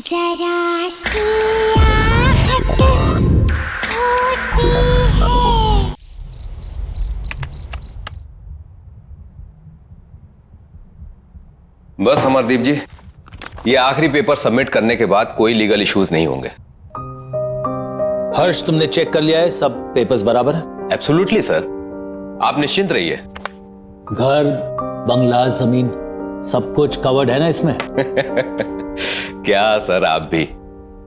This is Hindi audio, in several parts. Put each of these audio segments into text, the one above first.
जरा सियाहत होती है। बस अमरदीप जी, ये आखिरी पेपर सबमिट करने के बाद कोई लीगल इश्यूज नहीं होंगे। हर्ष, तुमने चेक कर लिया है? सब पेपर्स बराबर है? एब्सोल्युटली सर, आप निश्चिंत रहिए। घर, बंगला, जमीन सब कुछ कवर्ड है ना इसमें? क्या सर, आप भी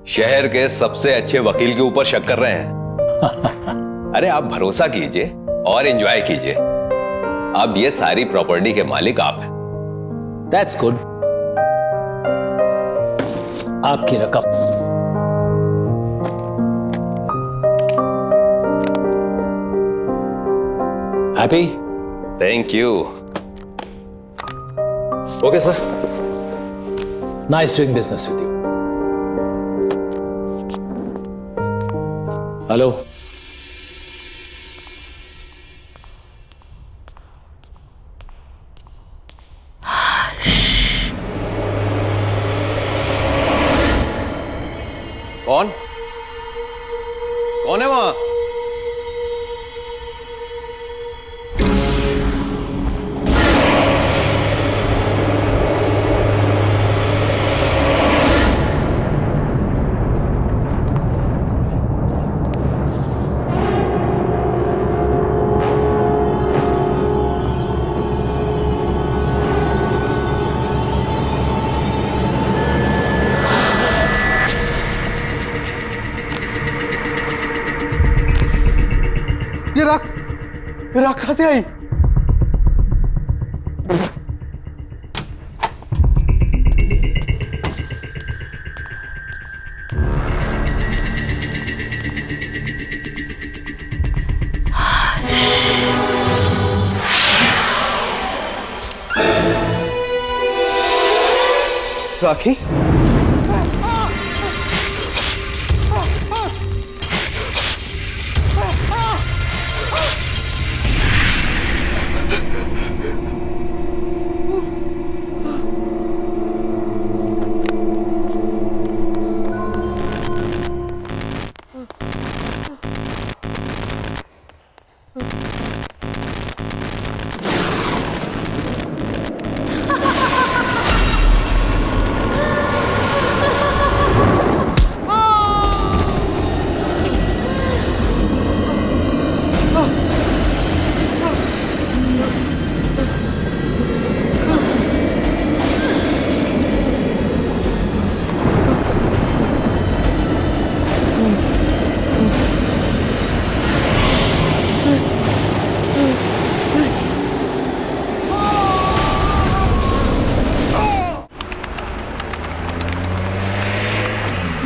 शहर के सबसे अच्छे वकील के ऊपर शक कर रहे हैं? अरे आप भरोसा कीजिए और एंजॉय कीजिए। अब ये सारी प्रॉपर्टी के मालिक आप हैं। That's good. आपकी रकम। Happy? Thank you. Okay sir. Nice doing business with you. Hello, कौन कौन है वहां? ये राख कहां से आई? राखी?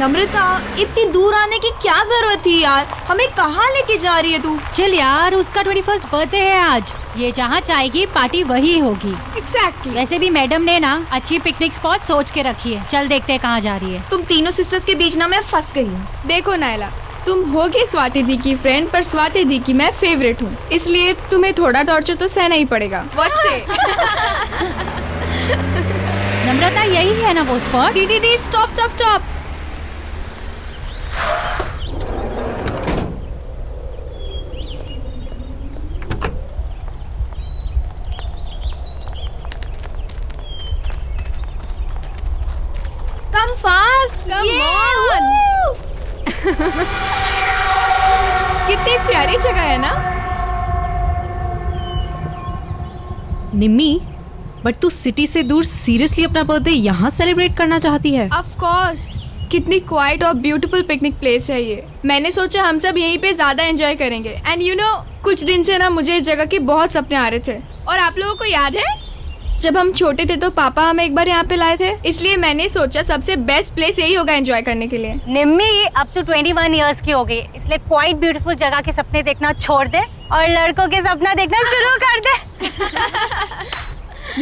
नम्रता, इतनी दूर आने की क्या जरूरत थी यार? हमें कहाँ लेके जा रही है तू? चल यार, उसका 21st बर्थडे है आज। ये जहाँ चाहेगी पार्टी वही होगी। एग्जैक्टली। वैसे भी मैडम ने ना अच्छी पिकनिक स्पॉट सोच के रखी है। चल देखते हैं कहाँ जा रही है। तुम तीनों सिस्टर्स के बीच ना मैं फंस गई हूँ। देखो नायला, तुम होगे स्वाति दी की फ्रेंड, पर स्वाति दी की मैं फेवरेट हूँ, इसलिए तुम्हें थोड़ा टॉर्चर तो सहना ही पड़ेगा। What say? नम्रता, यही है ना वो स्पॉट? दीदी stop stop stop. Come fast. Come on. कितनी प्यारी जगह है ना? निम्मी, बट तू सिटी से दूर सीरियसली अपना बर्थडे यहाँ सेलिब्रेट करना चाहती है? Of course. कितनी क्वाइट और ब्यूटीफुल पिकनिक प्लेस है ये। मैंने सोचा हम सब यहीं पे ज्यादा एंजॉय करेंगे। एंड यू नो, कुछ दिन से ना मुझे इस जगह के बहुत सपने आ रहे थे। और आप लोगों को याद है जब हम छोटे थे तो पापा हमें एक बार यहाँ पे लाए थे, इसलिए मैंने सोचा सबसे बेस्ट प्लेस यही होगा एंजॉय करने के लिए। निम्मी, अब तो 21 इयर्स की हो गई, इसलिए क्वाइट ब्यूटीफुल जगह के सपने देखना छोड़ दे और लड़कों के सपना देखना शुरू कर दे।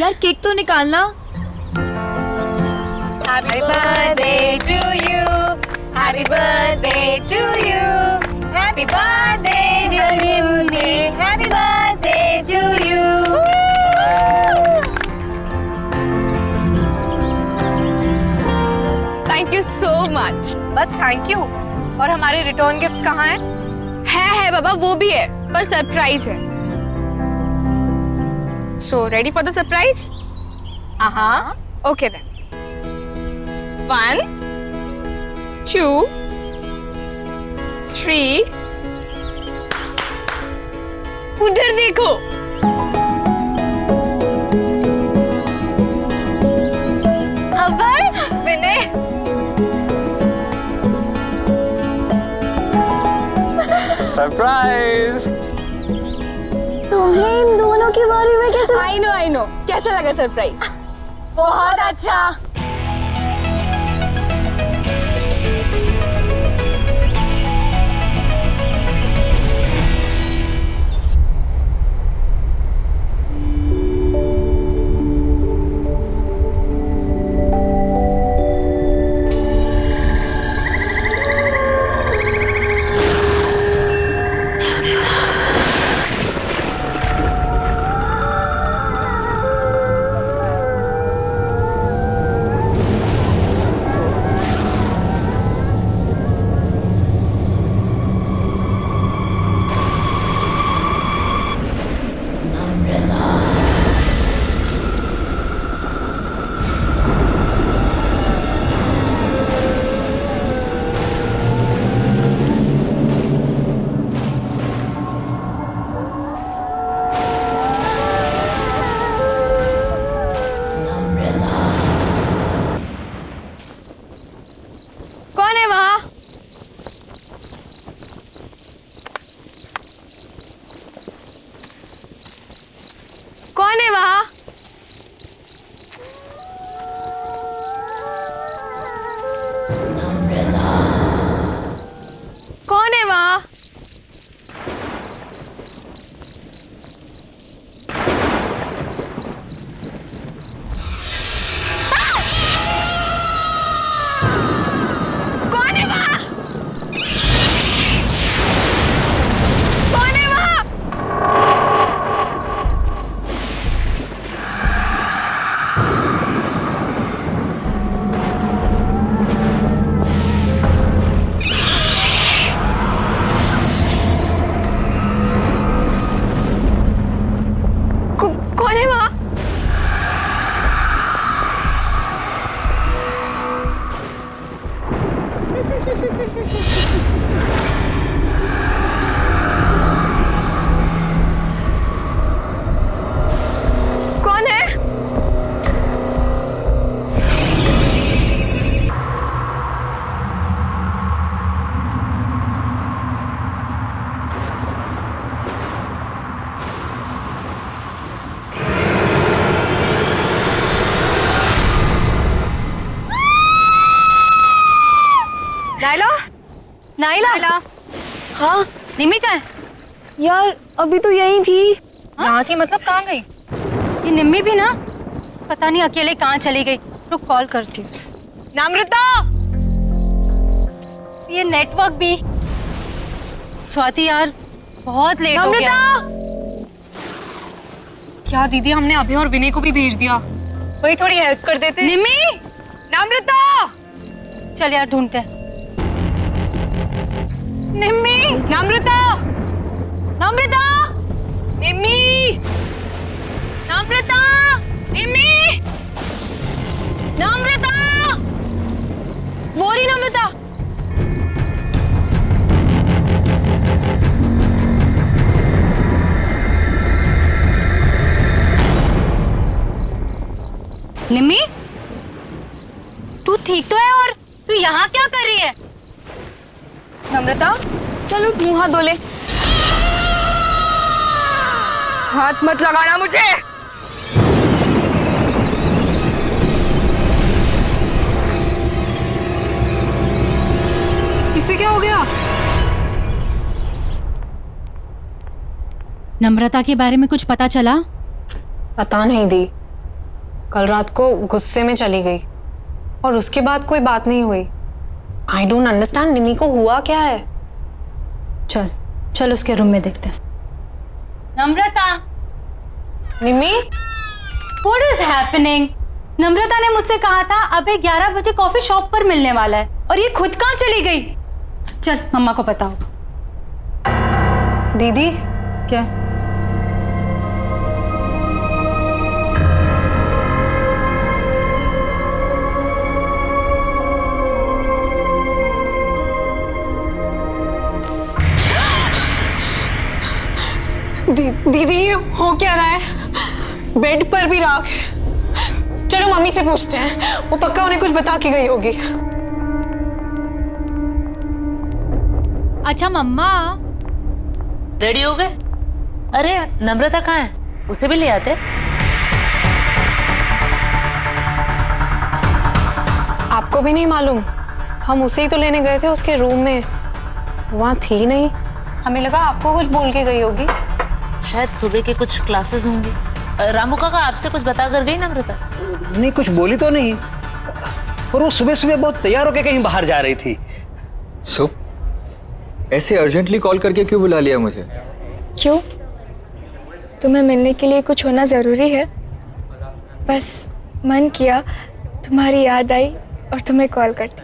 यार केक तो निकालना। Happy birthday to you, happy birthday to you, happy birthday dear Nimmi, happy birthday to you. Thank you so much. बस थैंक यू। और हमारे रिटर्न गिफ्ट्स कहाँ हैं? है बाबा, वो भी है पर सरप्राइज है। So ready for the surprise? हाँ। Okay then. 1 2 3। उधर देखो। अभय, विनय, सरप्राइज। तुम्हें इन दोनों के बारे में कैसे? I know. कैसा लगा सरप्राइज? बहुत अच्छा। कौन है वहाँ? कौन है वहाँ? कौन है वहाँ? कौन है वहाँ? कौन है वहाँ? कौन है वहाँ? कौन है? Naila, Naila. हाँ निमी कहाँ है? यार, अभी तो यही थी। यहाँ थी मतलब कहाँ गई? ये निम्मी भी ना, पता नहीं अकेले कहाँ चली गई। रुक, कॉल करती हूँ। नम्रता, ये नेटवर्क भी। स्वाति यार, बहुत लेट हो गया। क्या दीदी, हमने अभी और विनय को भी भेज दिया। वही थोड़ी हेल्प कर देते। निम्मी, नम्रता, चल यार ढूंढते हैं। निम्मी, नम्रता, नम्रता, निम्मी, नम्रता, निम्मी, नम्रता, वो रही नम्रता। निम्मी, तू ठीक तो है? और तू यहाँ क्या कर रही है? नम्रता, चलो मुंह हाथ धो ले। हाथ मत लगाना मुझे। इसे क्या हो गया? नम्रता के बारे में कुछ पता चला? पता नहीं दी, कल रात को गुस्से में चली गई और उसके बाद कोई बात नहीं हुई। आई डोंट अंडरस्टैंड, निमी को हुआ क्या है? चल चल उसके रूम में देखते हैं। नम्रता, निमी, what is happening? नम्रता ने मुझसे कहा था अबे 11 बजे कॉफी शॉप पर मिलने वाला है, और ये खुद कहाँ चली गई? चल मम्मा को बताओ। दीदी, क्या? दीदी ये हो क्या रहा है? बेड पर भी राख है। चलो मम्मी से पूछते हैं, वो पक्का उन्हें कुछ बता के गई होगी। अच्छा मम्मा, रेडी हो गए? अरे नम्रता कहाँ है? उसे भी ले आते। आपको भी नहीं मालूम? हम उसे ही तो लेने गए थे उसके रूम में, वहाँ थी नहीं। हमें लगा आपको कुछ बोल के गई होगी। शायद सुबह के कुछ क्लासेस होंगे। रामू काका आपसे कुछ बता कर गई नम्रता? नहीं, कुछ बोली तो नहीं, और वो सुबह सुबह बहुत तैयार होकर कहीं बाहर जा रही थी। सो ऐसे अर्जेंटली कॉल करके क्यों बुला लिया मुझे? क्यों? तुम्हें मिलने के लिए कुछ होना ज़रूरी है? बस मन किया, तुम्हारी याद आई और तुम्हें कॉल कर दी।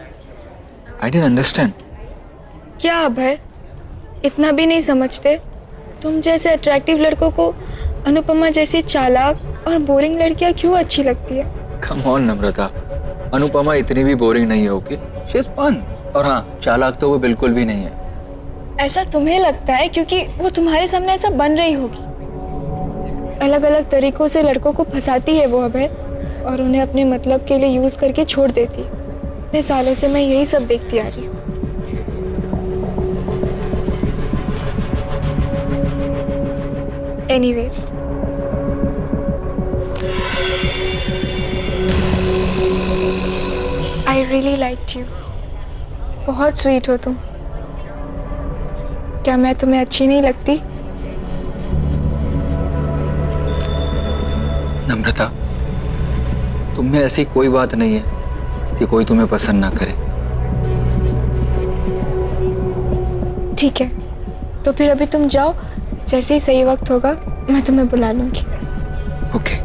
I didn't understand. क्या अब है, इतना भी नहीं समझते? तुम जैसे अट्रैक्टिव लड़कों को अनुपमा जैसी चालाक और बोरिंग लड़कियां क्यों अच्छी लगती है? कम ऑन नम्रता, अनुपमा इतनी भी बोरिंग नहीं होगी। She is fun. और हाँ, चालाक तो वो बिल्कुल भी नहीं है। ऐसा तुम्हें लगता है क्योंकि वो तुम्हारे सामने ऐसा बन रही होगी। अलग अलग तरीकों से लड़कों को फंसाती है वो अभय, और उन्हें अपने मतलब के लिए यूज करके छोड़ देती है। इतने सालों से मैं यही सब देखती आ रही हूँ। Anyways, I really liked you. बहुत स्वीट हो तुम। क्या मैं तुम्हें अच्छी नहीं लगती? नम्रता, तुम में ऐसी कोई बात नहीं है कि कोई तुम्हें पसंद ना करे। ठीक है, तो फिर अभी तुम जाओ, जैसे ही सही वक्त होगा मैं तुम्हें बुला लूंगी। Okay,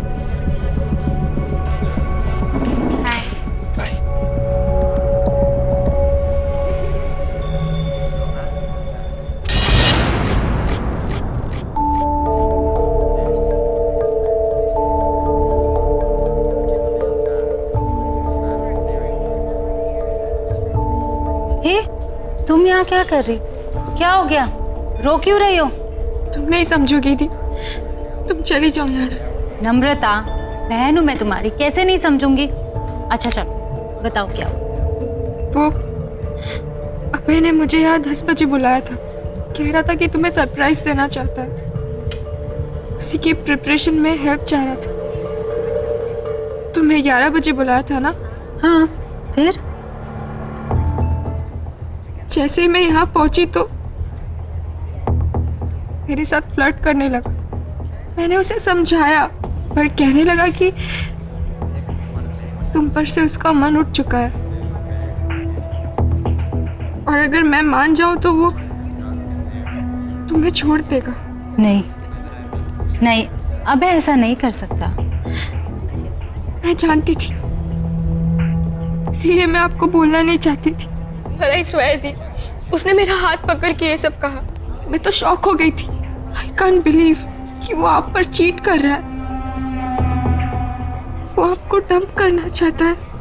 bye. हे, तुम यहाँ क्या कर रही? क्या हो गया? रो क्यों रही हो? तुम नहीं समझोगी दी, तुम चली जाओ यहाँ से। नम्रता, बहन हूँ मैं तुम्हारी, कैसे नहीं समझूंगी? अच्छा चलो बताओो क्या हुआ? वो अभय ने मुझे यहाँ 10 बजे बुलाया था। कह रहा था कि तुम्हें सरप्राइज देना चाहता है। उसी की प्रिपरेशन में हेल्प चाह रहा था। तुम्हें 11 बजे बुलाया था ना? हाँ, फिर? जैसे ही मैं यहाँ पहुंची तो मेरे साथ फ्लर्ट करने लगा। मैंने उसे समझाया, पर कहने लगा कि तुम पर से उसका मन उठ चुका है, और अगर मैं मान जाऊं तो वो तुम्हें छोड़ देगा। नहीं नहीं, अबे ऐसा नहीं कर सकता। मैं जानती थी, इसीलिए मैं आपको बोलना नहीं चाहती थी। पर आई स्वेयर दी, उसने मेरा हाथ पकड़ के ये सब कहा। मैं तो शॉक हो गई थी। आई कांट बिलीव कि वो आप पर चीट कर रहा है। वो आपको डंप करना चाहता है।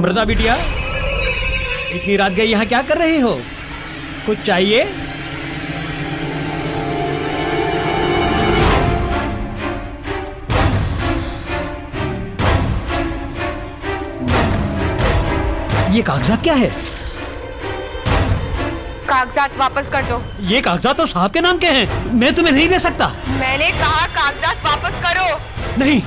नम्रता बिटिया, इतनी रात गई यहाँ क्या कर रही हो? कुछ चाहिए? ये कागजात क्या है? कागजात वापस कर दो। ये कागजात तो साहब के नाम के हैं, मैं तुम्हें नहीं दे सकता। मैंने कहा कागजात वापस करो। नहीं।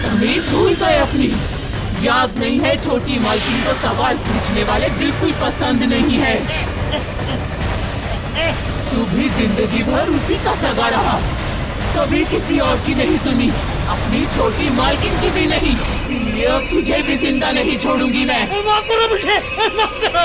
तमीज भूल गए अपनी। याद नहीं है छोटी मालकिन को सवाल पूछने वाले बिल्कुल पसंद नहीं है। तू भी जिंदगी भर उसी का सगा रहा, कभी किसी और की नहीं सुनी, अपनी छोटी मालकिन की भी नहीं। इसीलिए अब तुझे भी जिंदा नहीं छोड़ूंगी मैं। माफ करो मुझे, माफ करो।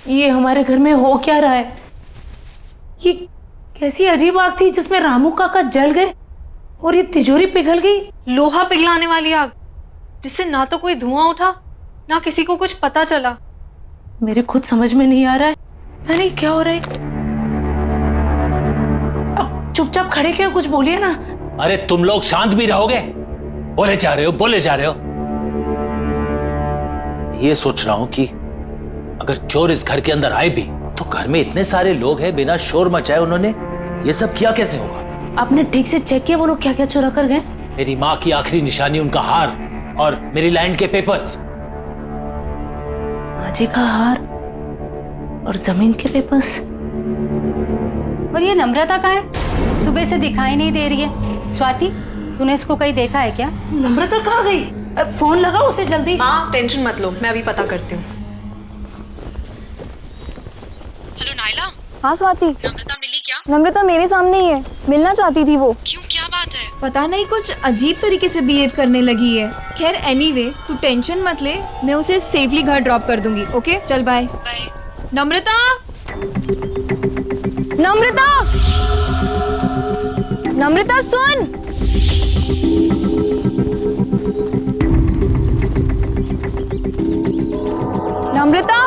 ये हमारे घर में हो क्या रहा है? ये कैसी अजीब आग थी जिसमें रामू काका जल गए और ये तिजोरी पिघल गई। लोहा पिघलाने वाली आग, जिससे ना तो कोई धुआं उठा ना किसी को कुछ पता चला। मेरे खुद समझ में नहीं आ रहा है, पता नहीं क्या हो रहा है। अब चुपचाप खड़े क्यों, कुछ बोलिए ना। अरे तुम लोग शांत भी रहोगे? बोले जा रहे हो, बोले जा रहे हो। ये सोच रहा हूं कि अगर चोर इस घर के अंदर आए भी तो घर में इतने सारे लोग हैं, बिना शोर मचाए उन्होंने ये सब किया कैसे होगा? आपने ठीक से चेक किया वो लोग क्या क्या चुरा कर गए? मेरी माँ की आखिरी निशानी, उनका हार और मेरी लैंड के पेपर्स। माँ का हार और जमीन के पेपर्स। और ये नम्रता कहाँ है? सुबह से दिखाई नहीं दे रही है। स्वाति, तूने इसको कहीं देखा है क्या? नम्रता कहाँ गई? फोन लगाओ उसे जल्दी। माँ टेंशन मत लो, मैं अभी पता करती हूँ। हेलो नायला। हाँ स्वाति। नम्रता मिली क्या? नम्रता मेरे सामने ही है, मिलना चाहती थी वो। क्यों, क्या बात है? पता नहीं कुछ अजीब तरीके से बिहेव करने लगी है। खैर एनीवे, तू टेंशन मत ले, मैं उसे सेफली घर ड्रॉप कर दूंगी। ओके चल बाय। बाय। नम्रता, नम्रता, नम्रता सुन। नम्रता,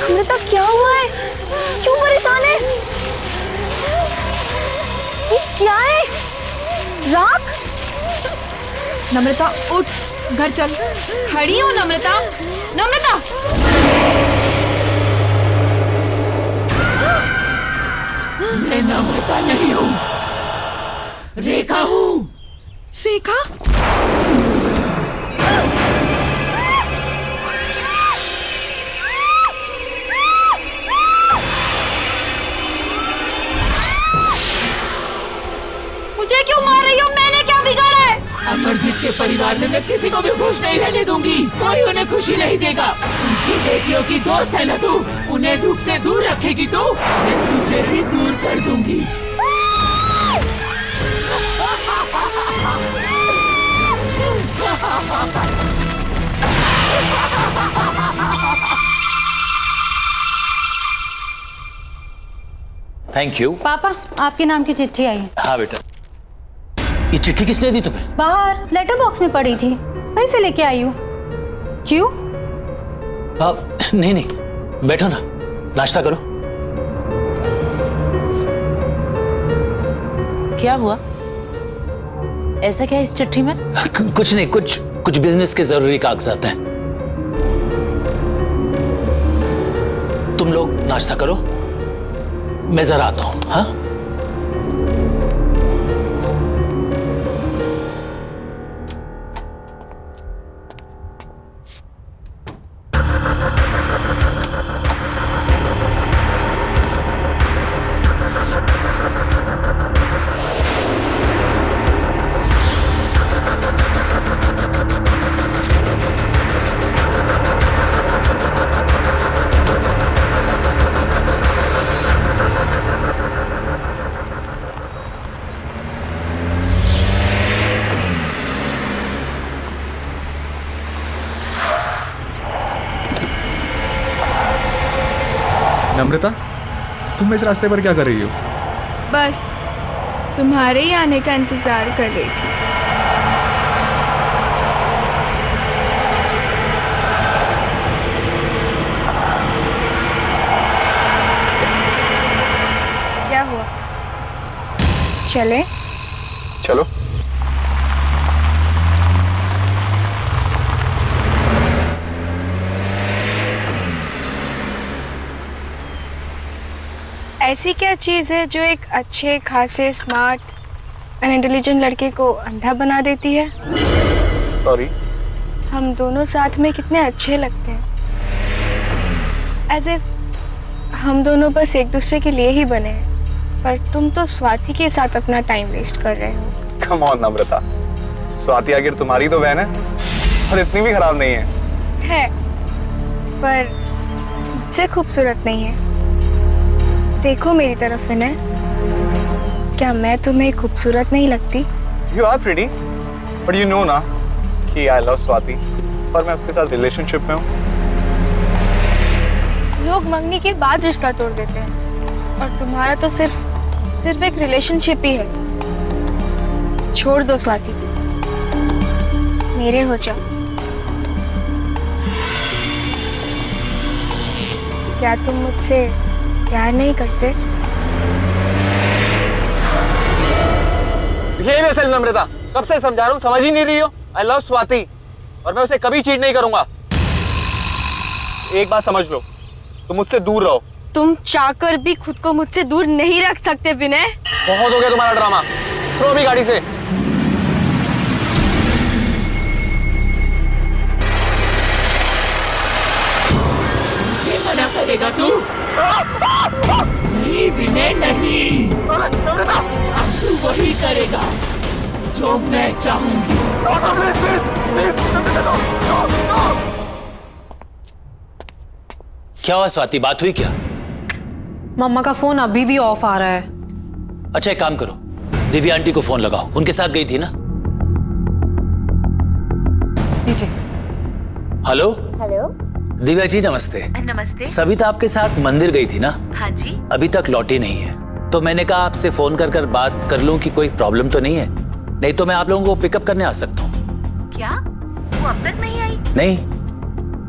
नम्रता क्या हुआ है? क्यों परेशान है? ये क्या है? राख? नम्रता उठ, घर चल। खड़ी हो नम्रता, नम्रता। मैं नम्रता नहीं हूँ, रेखा हूँ। रेखा? मुझे क्यों मार रही हो? मैंने क्या बिगाड़ा है? अमरदीप के परिवार में मैं किसी को भी खुश नहीं रहने दूंगी। कोई उन्हें खुशी नहीं देगा। उनकी बेटियों की दोस्त है ना तू, उन्हें दुख से दूर रखेगी तू, मैं तुझे ही दूर कर दूंगी। Thank you. पापा, आपके नाम की चिट्ठी आई है। हाँ बेटा। ये चिट्ठी किसने दी तुम्हें? बाहर लेटर बॉक्स में पड़ी थी, वहीं से लेके आई हूँ। क्यों? नहीं नहीं, बैठो ना, नाश्ता करो। क्या हुआ? ऐसा क्या इस चिट्ठी में? कुछ नहीं, कुछ बिजनेस के जरूरी कागजात हैं। तुम लोग नाश्ता करो, मैं जरा आता हूं। हाँ, नम्रता, तुम इस रास्ते पर क्या कर रही हो? बस तुम्हारे ही आने का इंतजार कर रही थी। क्या हुआ? चले? चलो। ऐसी क्या चीज़ है जो एक अच्छे खासे स्मार्ट एंड इंटेलिजेंट लड़के को अंधा बना देती है? सॉरी। हम दोनों साथ में कितने अच्छे लगते हैं, एज इफ हम दोनों बस एक दूसरे के लिए ही बने हैं, पर तुम तो स्वाति के साथ अपना टाइम वेस्ट कर रहे हो। कम ऑन नम्रता, स्वाति आखिर तुम्हारी तो बहन है और इतनी भी खराब नहीं है। पर मुझसे खूबसूरत नहीं है। देखो मेरी तरफ विनय, क्या मैं तुम्हें खूबसूरत नहीं लगती? You are pretty, but you know ना कि I love स्वाति, पर मैं उसके साथ रिलेशनशिप में हूँ। लोग मंगनी के बाद रिश्ता तोड़ देते हैं और तुम्हारा तो सिर्फ एक रिलेशनशिप ही है। छोड़ दो स्वाति, मेरे हो जाओ। क्या तुम मुझसे प्यार नहीं करते? बिहेव योरसेल्फ नम्रता, कब से समझा रहा हूँ, समझ ही नहीं रही हो। आई लव स्वाति और मैं उसे कभी चीट नहीं करूंगा। एक बात समझ लो, तुम मुझसे दूर रहो। तुम चाहकर भी खुद को मुझसे दूर नहीं रख सकते विनय। बहुत हो गया तुम्हारा ड्रामा, थ्रो भी गाड़ी से। मुझे मना करेगा तू? नहीं विनय नहीं, अब तू वही करेगा जो मैं चाहूंगी। क्या हुआ स्वाति, बात हुई क्या? मम्मा का फोन अभी भी ऑफ आ रहा है। अच्छा एक काम करो, दिव्या आंटी को फोन लगाओ, उनके साथ गई थी ना? दीजिए। हेलो हेलो, दिव्या जी नमस्ते। नमस्ते। सविता आपके साथ मंदिर गई थी ना? हाँ जी। अभी तक लौटी नहीं है, तो मैंने कहा आपसे फोन कर कर बात कर लूं कि कोई प्रॉब्लम तो नहीं है, नहीं तो मैं आप लोगों को पिकअप करने आ सकता हूँ। क्या वो अब तक नहीं आई? नहीं।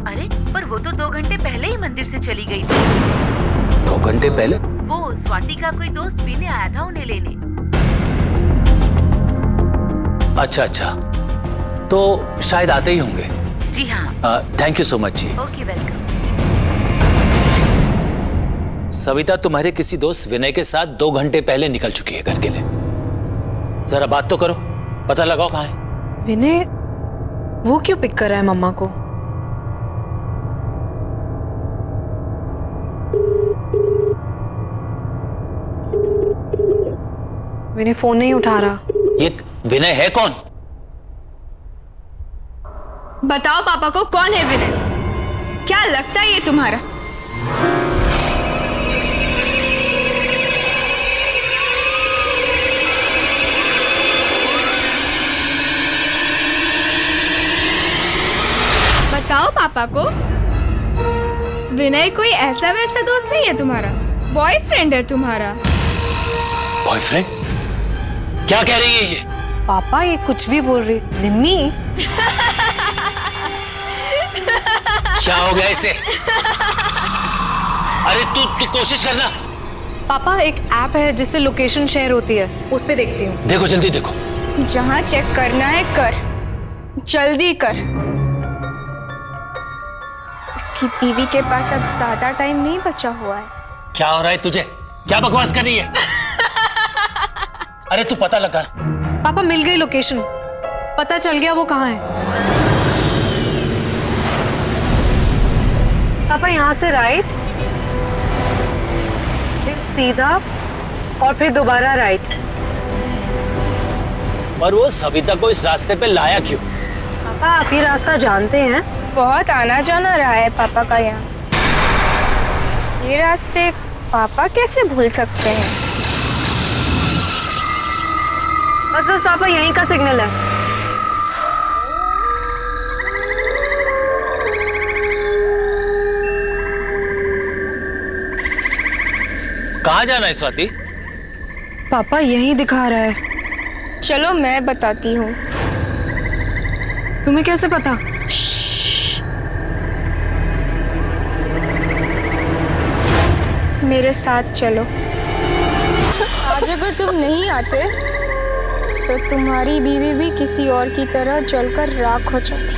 अरे पर वो तो 2 घंटे पहले ही मंदिर से चली गई थी। 2 घंटे पहले? वो स्वाति का कोई दोस्त पीने आया था उन्हें लेने। अच्छा अच्छा, तो शायद आते ही होंगे। जी हाँ। थैंक यू सो मच जी। Okay welcome. सविता तुम्हारे किसी दोस्त विनय के साथ 2 घंटे पहले निकल चुकी है घर के लिए। जरा बात तो करो, पता लगाओ कहाँ है। विनय वो क्यों पिक कर रहा है मम्मा को? विनय फोन नहीं उठा रहा। ये विनय है कौन? बताओ पापा को कौन है विनय? क्या लगता है ये तुम्हारा? बताओ पापा को। विनय कोई ऐसा वैसा दोस्त नहीं है तुम्हारा, बॉयफ्रेंड है तुम्हारा। बॉयफ्रेंड? क्या कह रही है ये? पापा ये कुछ भी बोल रही। निम्मी क्या हो गया इसे? अरे तू कोशिश करना, पापा एक ऐप है जिससे लोकेशन शेयर होती है, उस पे देखती हूँ। देखो जल्दी देखो। जहाँ चेक करना है कर, जल्दी कर। इसकी बीवी के पास अब ज्यादा टाइम नहीं बचा हुआ है। क्या हो रहा है तुझे? क्या बकवास कर रही है? अरे तू पता लगा। पापा मिल गई लोकेशन, पता चल गया वो कहाँ है। पापा यहाँ से राइट, फिर सीधा और फिर दोबारा राइट। पर वो सविता को इस रास्ते पे लाया क्यों? पापा आप ये रास्ता जानते हैं? बहुत आना जाना रहा है पापा का यहाँ। ये रास्ते पापा कैसे भूल सकते हैं? बस बस पापा यहीं का सिग्नल है। कहाँ जाना है स्वाति? पापा यहीं दिखा रहा है। चलो मैं बताती हूँ। तुम्हें कैसे पता? मेरे साथ चलो। आज अगर तुम नहीं आते तो तुम्हारी बीवी भी किसी और की तरह जलकर राख हो जाती।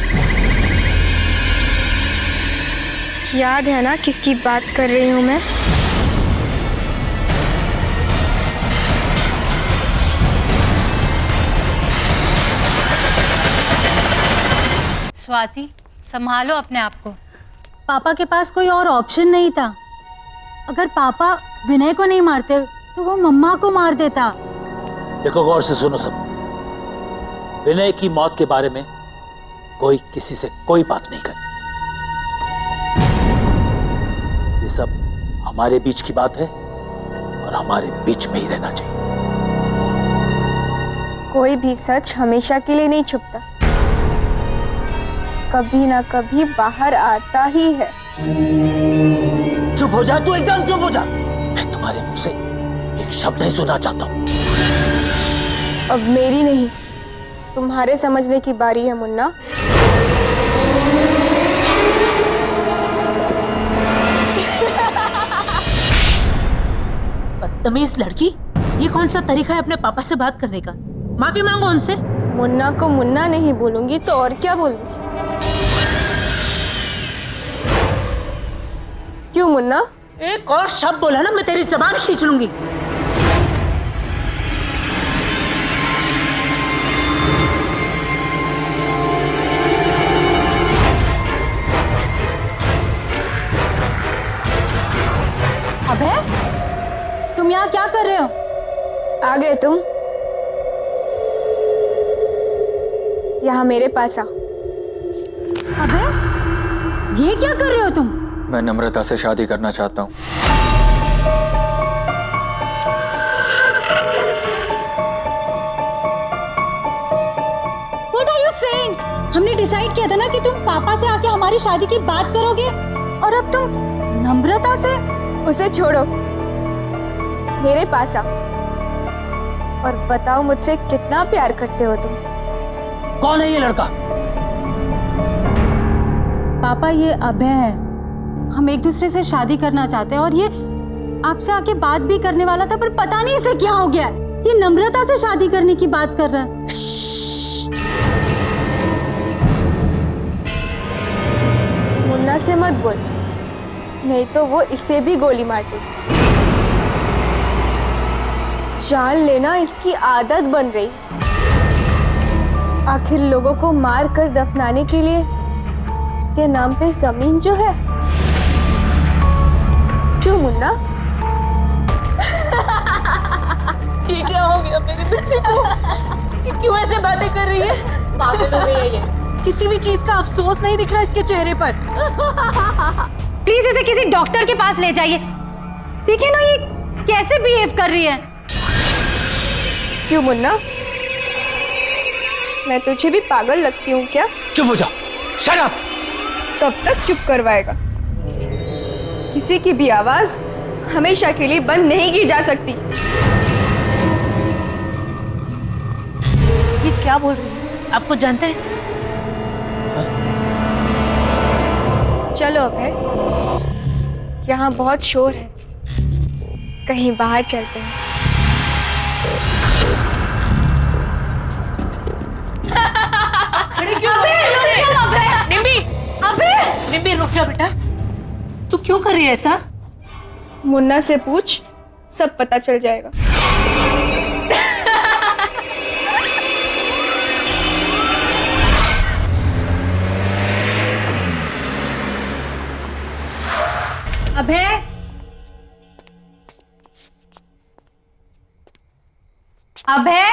याद है ना किसकी बात कर रही हूँ मैं? स्वाति, संभालो अपने आप को। पापा के पास कोई और ऑप्शन नहीं था। अगर पापा विनय को नहीं मारते तो वो मम्मा को मार देता। देखो गौर से सुनो सब। विनय की मौत के बारे में कोई किसी से कोई बात नहीं करे। ये सब हमारे बीच की बात है और हमारे बीच में ही रहना चाहिए। कोई भी सच हमेशा के लिए नहीं छुपता, कभी ना कभी बाहर आता ही है। चुप हो जा तू, एकदम चुप हो जा। मैं तुम्हारे मुंह से एक शब्द ही सुनना चाहता हूं। अब मेरी नहीं, तुम्हारे समझने की बारी है मुन्ना। बदतमीज लड़की, ये कौन सा तरीका है अपने पापा से बात करने का? माफी मांगो उनसे। मुन्ना को मुन्ना नहीं बोलूंगी तो और क्या बोलूंगी? क्यों मुन्ना? एक और शब्द बोला ना मैं तेरी जबान खींच लूंगी। अबे, तुम यहाँ क्या कर रहे हो? आ गए तुम? यहाँ मेरे पास आओ। अबे, ये क्या कर रहे हो तुम? मैं नम्रता से शादी करना चाहता हूँ। What are you saying? हमने डिसाइड किया था ना कि तुम पापा से आके हमारी शादी की बात करोगे, और अब तुम नम्रता से? उसे छोड़ो, मेरे पास आओ और बताओ मुझसे कितना प्यार करते हो तुम। कौन है ये लड़का? पापा ये अभय है। हम एक दूसरे से शादी करना चाहते हैं और ये आपसे आके बात भी करने वाला था, पर पता नहीं इसे क्या हो गया। ये नम्रता से शादी करने की बात कर रहा है। मुन्ना से मत बोल, नहीं तो वो इसे भी गोली मार देगी। जान लेना इसकी आदत बन रही। आखिर लोगों को मार कर दफनाने के लिए इसके नाम पे जमीन जो है। क्यों मुन्ना? ये क्या हो गया मेरे बच्चे को? कि क्यों ऐसे बातें कर रही है? पागल हो गई है ये। किसी भी चीज का अफसोस नहीं दिख रहा इसके चेहरे पर। प्लीज इसे किसी डॉक्टर के पास ले जाइए। देखिए ना ये कैसे बिहेव कर रही है। क्यों मुन्ना, मैं तुझे भी पागल लगती हूँ क्या? चुप हो जा, शट अप। कब तक चुप करवाएगा? किसी की भी आवाज हमेशा के लिए बंद नहीं की जा सकती। ये क्या बोल रही है? आपको जानते हैं? चलो अभय, यहाँ बहुत शोर है, कहीं बाहर चलते हैं। खड़े क्यों हो? निम्मी, अबे निम्मी रुक जा बेटा, तू क्यों कर रही है ऐसा? मुन्ना से पूछ, सब पता चल जाएगा। अभय, अभय,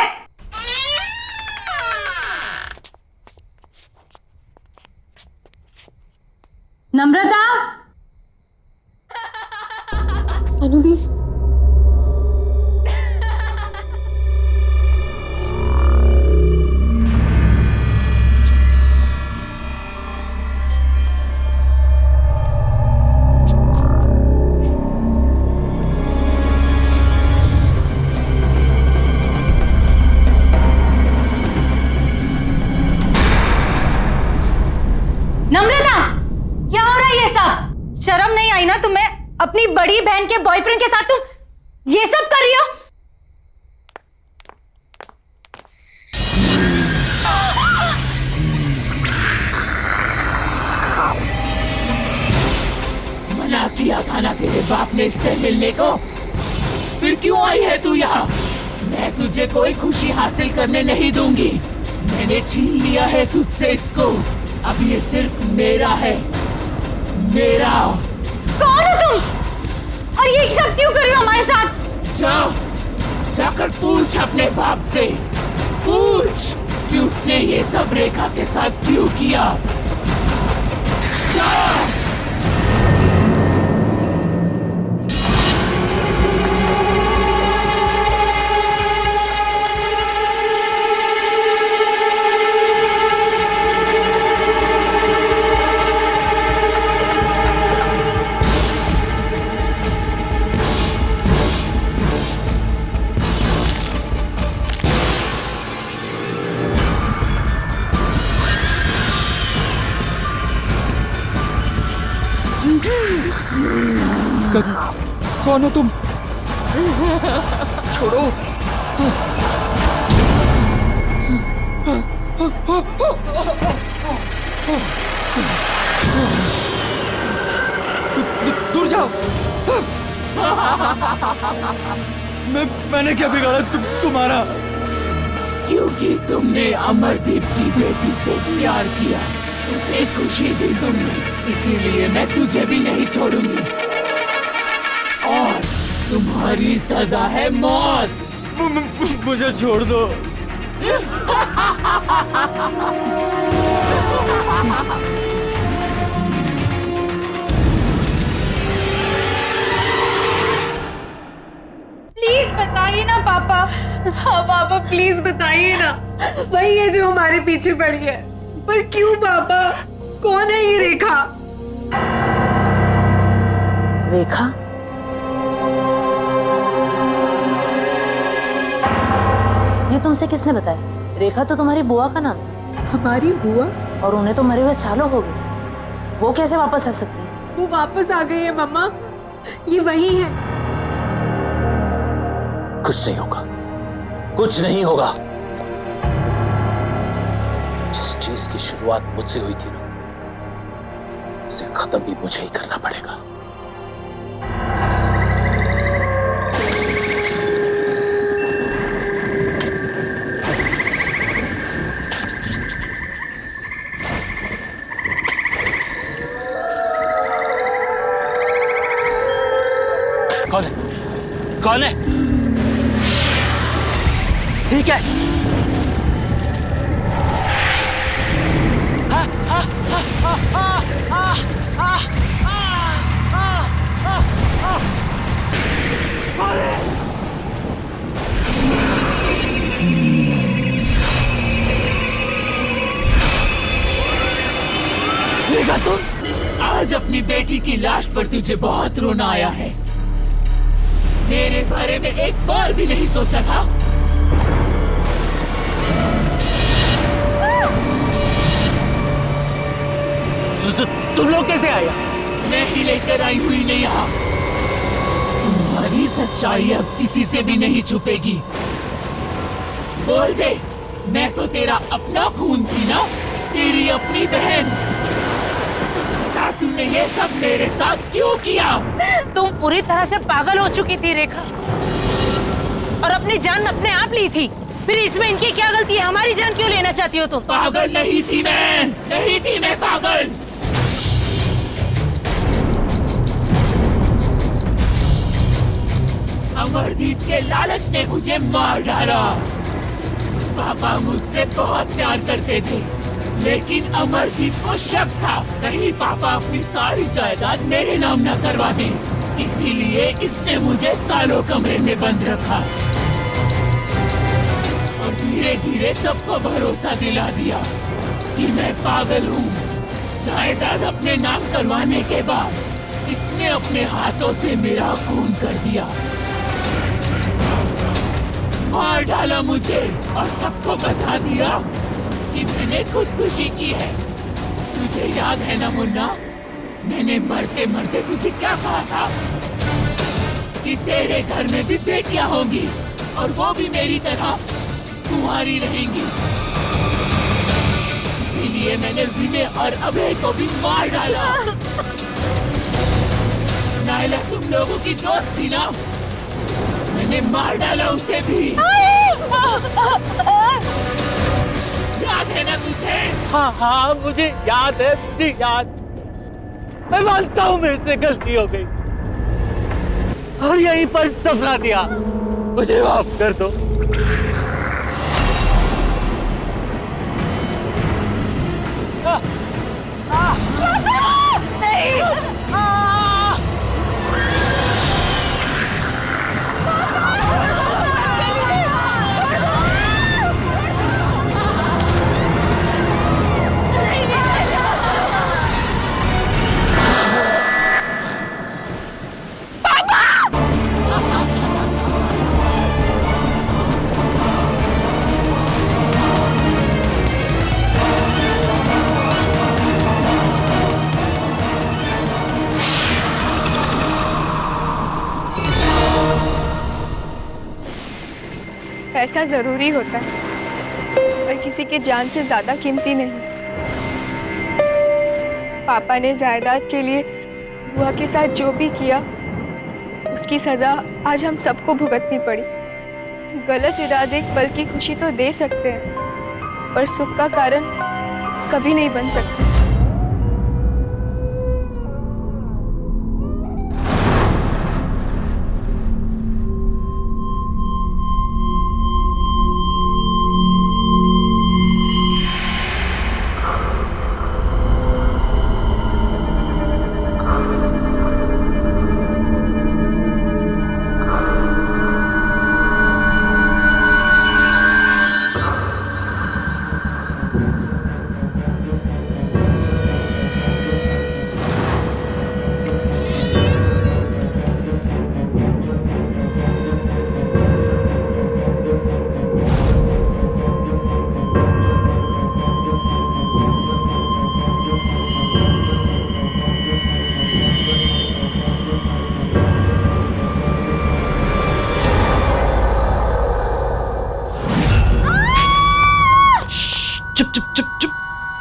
नम्रता, अनुदी, नम्रता, क्या हो रहा है ये सब? शर्म नहीं आई ना तुम्हें? अपनी बड़ी बहन के बॉयफ्रेंड के साथ तुम ये सब कर रही हो? मना किया था ना तेरे बाप ने इससे मिलने को, फिर क्यों आई है तू यहाँ? मैं तुझे कोई खुशी हासिल करने नहीं दूंगी। मैंने छीन लिया है तुझसे इसको, अब ये सिर्फ मेरा है, मेरा। कौन हो तुम? और ये सब क्यों कर रही हो हमारे साथ? जाकर पूछ अपने बाप से, पूछ कि उसने ये सब रेखा के साथ क्यों किया। जा। कौन हो तुम? छोड़ो। दूर जाओ। मैंने क्या बिगाड़ा तुम्हारा? क्योंकि तुमने अमरदीप की बेटी से प्यार किया, उसे खुशी दी तुमने, इसीलिए मैं तुझे भी नहीं छोड़ूंगी। और तुम्हारी सजा है मौत। मुझे छोड़ दो। प्लीज बताइए ना पापा। हाँ पापा प्लीज बताइए ना, वही है जो हमारे पीछे पड़ी है। पर क्यों पापा? कौन है ये रेखा? रेखा? ये तुमसे किसने बताया? रेखा तो तुम्हारी बुआ का नाम था। हमारी बुआ? और उन्हें तो मरे हुए सालों हो गए, वो कैसे वापस आ सकती है? वो वापस आ गई है मम्मा, ये वही है। कुछ नहीं होगा, कुछ नहीं होगा। जिस चीज की शुरुआत मुझसे हुई थी ना, उसे खत्म भी मुझे ही करना पड़ेगा। कौन है? कौन है? ठीक है। देखा तुम? आज अपनी बेटी की लाश पर तुझे बहुत रोना आया है। मेरे बारे में एक बार भी नहीं सोचा था। तुम लोग कैसे आए? मैं ही लेकर आई हुई नहीं यहाँ। तुम्हारी तेरी सच्चाई अब किसी से भी नहीं छुपेगी। बोल दे, मैं तो तेरा अपना खून थी ना, तेरी अपनी बहन। बता, तूने ये सब मेरे साथ क्यों किया? तुम पूरी तरह से पागल हो चुकी थी रेखा, और अपनी जान अपने आप ली थी। फिर इसमें इनकी क्या गलती है? हमारी जान क्यों लेना चाहती हो तुम? पागल नहीं थी मैं, नहीं थी मैं पागल। अमरदीप के लालच ने मुझे मार डाला। पापा मुझसे बहुत प्यार करते थे, लेकिन अमरदीप को शक था कहीं पापा अपनी सारी जायदाद मेरे नाम न करवा दें। इसीलिए इसने मुझे सालों कमरे में बंद रखा और धीरे धीरे सबको भरोसा दिला दिया कि मैं पागल हूँ। जायदाद अपने नाम करवाने के बाद इसने अपने हाथों से मेरा खून कर दिया, मार डाला मुझे और सबको बता दिया कि मैंने खुदकुशी की है। तुझे याद है ना मुन्ना, मैंने मरते मरते तुझे क्या कहा था? कि तेरे घर में भी बेटियां होंगी और वो भी मेरी तरह तुम्हारी रहेंगी। इसीलिए मैंने विनय और अभय को भी मार डाला। नायला तुम लोगों की दोस्त थी ना, मैंने मार डाला उसे भी। याद है ना तुझे? हाँ हाँ मुझे याद है, मुझे याद। मैं मानता हूँ मेरे से गलती हो गई और यहीं पर दफना दिया। मुझे माफ कर दो। पैसा जरूरी होता है पर किसी की जान से ज्यादा कीमती नहीं। पापा ने जायदाद के लिए बुआ के साथ जो भी किया उसकी सजा आज हम सबको भुगतनी पड़ी। गलत इरादे एक पल की खुशी तो दे सकते हैं पर सुख का कारण कभी नहीं बन सकते।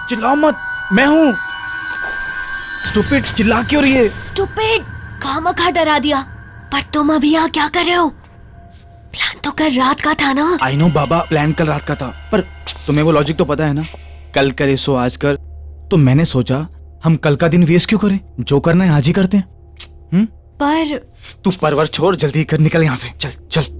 चिल्लाओ मत, मैं हूँ। स्टूपिड, चिल्ला क्यों रही है? स्टूपिड, खामखा डरा दिया। पर तुम अभी यहाँ क्या कर रहे हो? प्लान तो कल रात का था ना। आई नो बाबा, प्लान कल रात का था, पर तुम्हें वो लॉजिक तो पता है ना, कल करे सो आज कर। तो मैंने सोचा हम कल का दिन वेस्ट क्यों करें, जो करना है आज ही करते हैं। पर तू परवर छोड़, जल्दी कर, निकल यहाँ से, चल चल।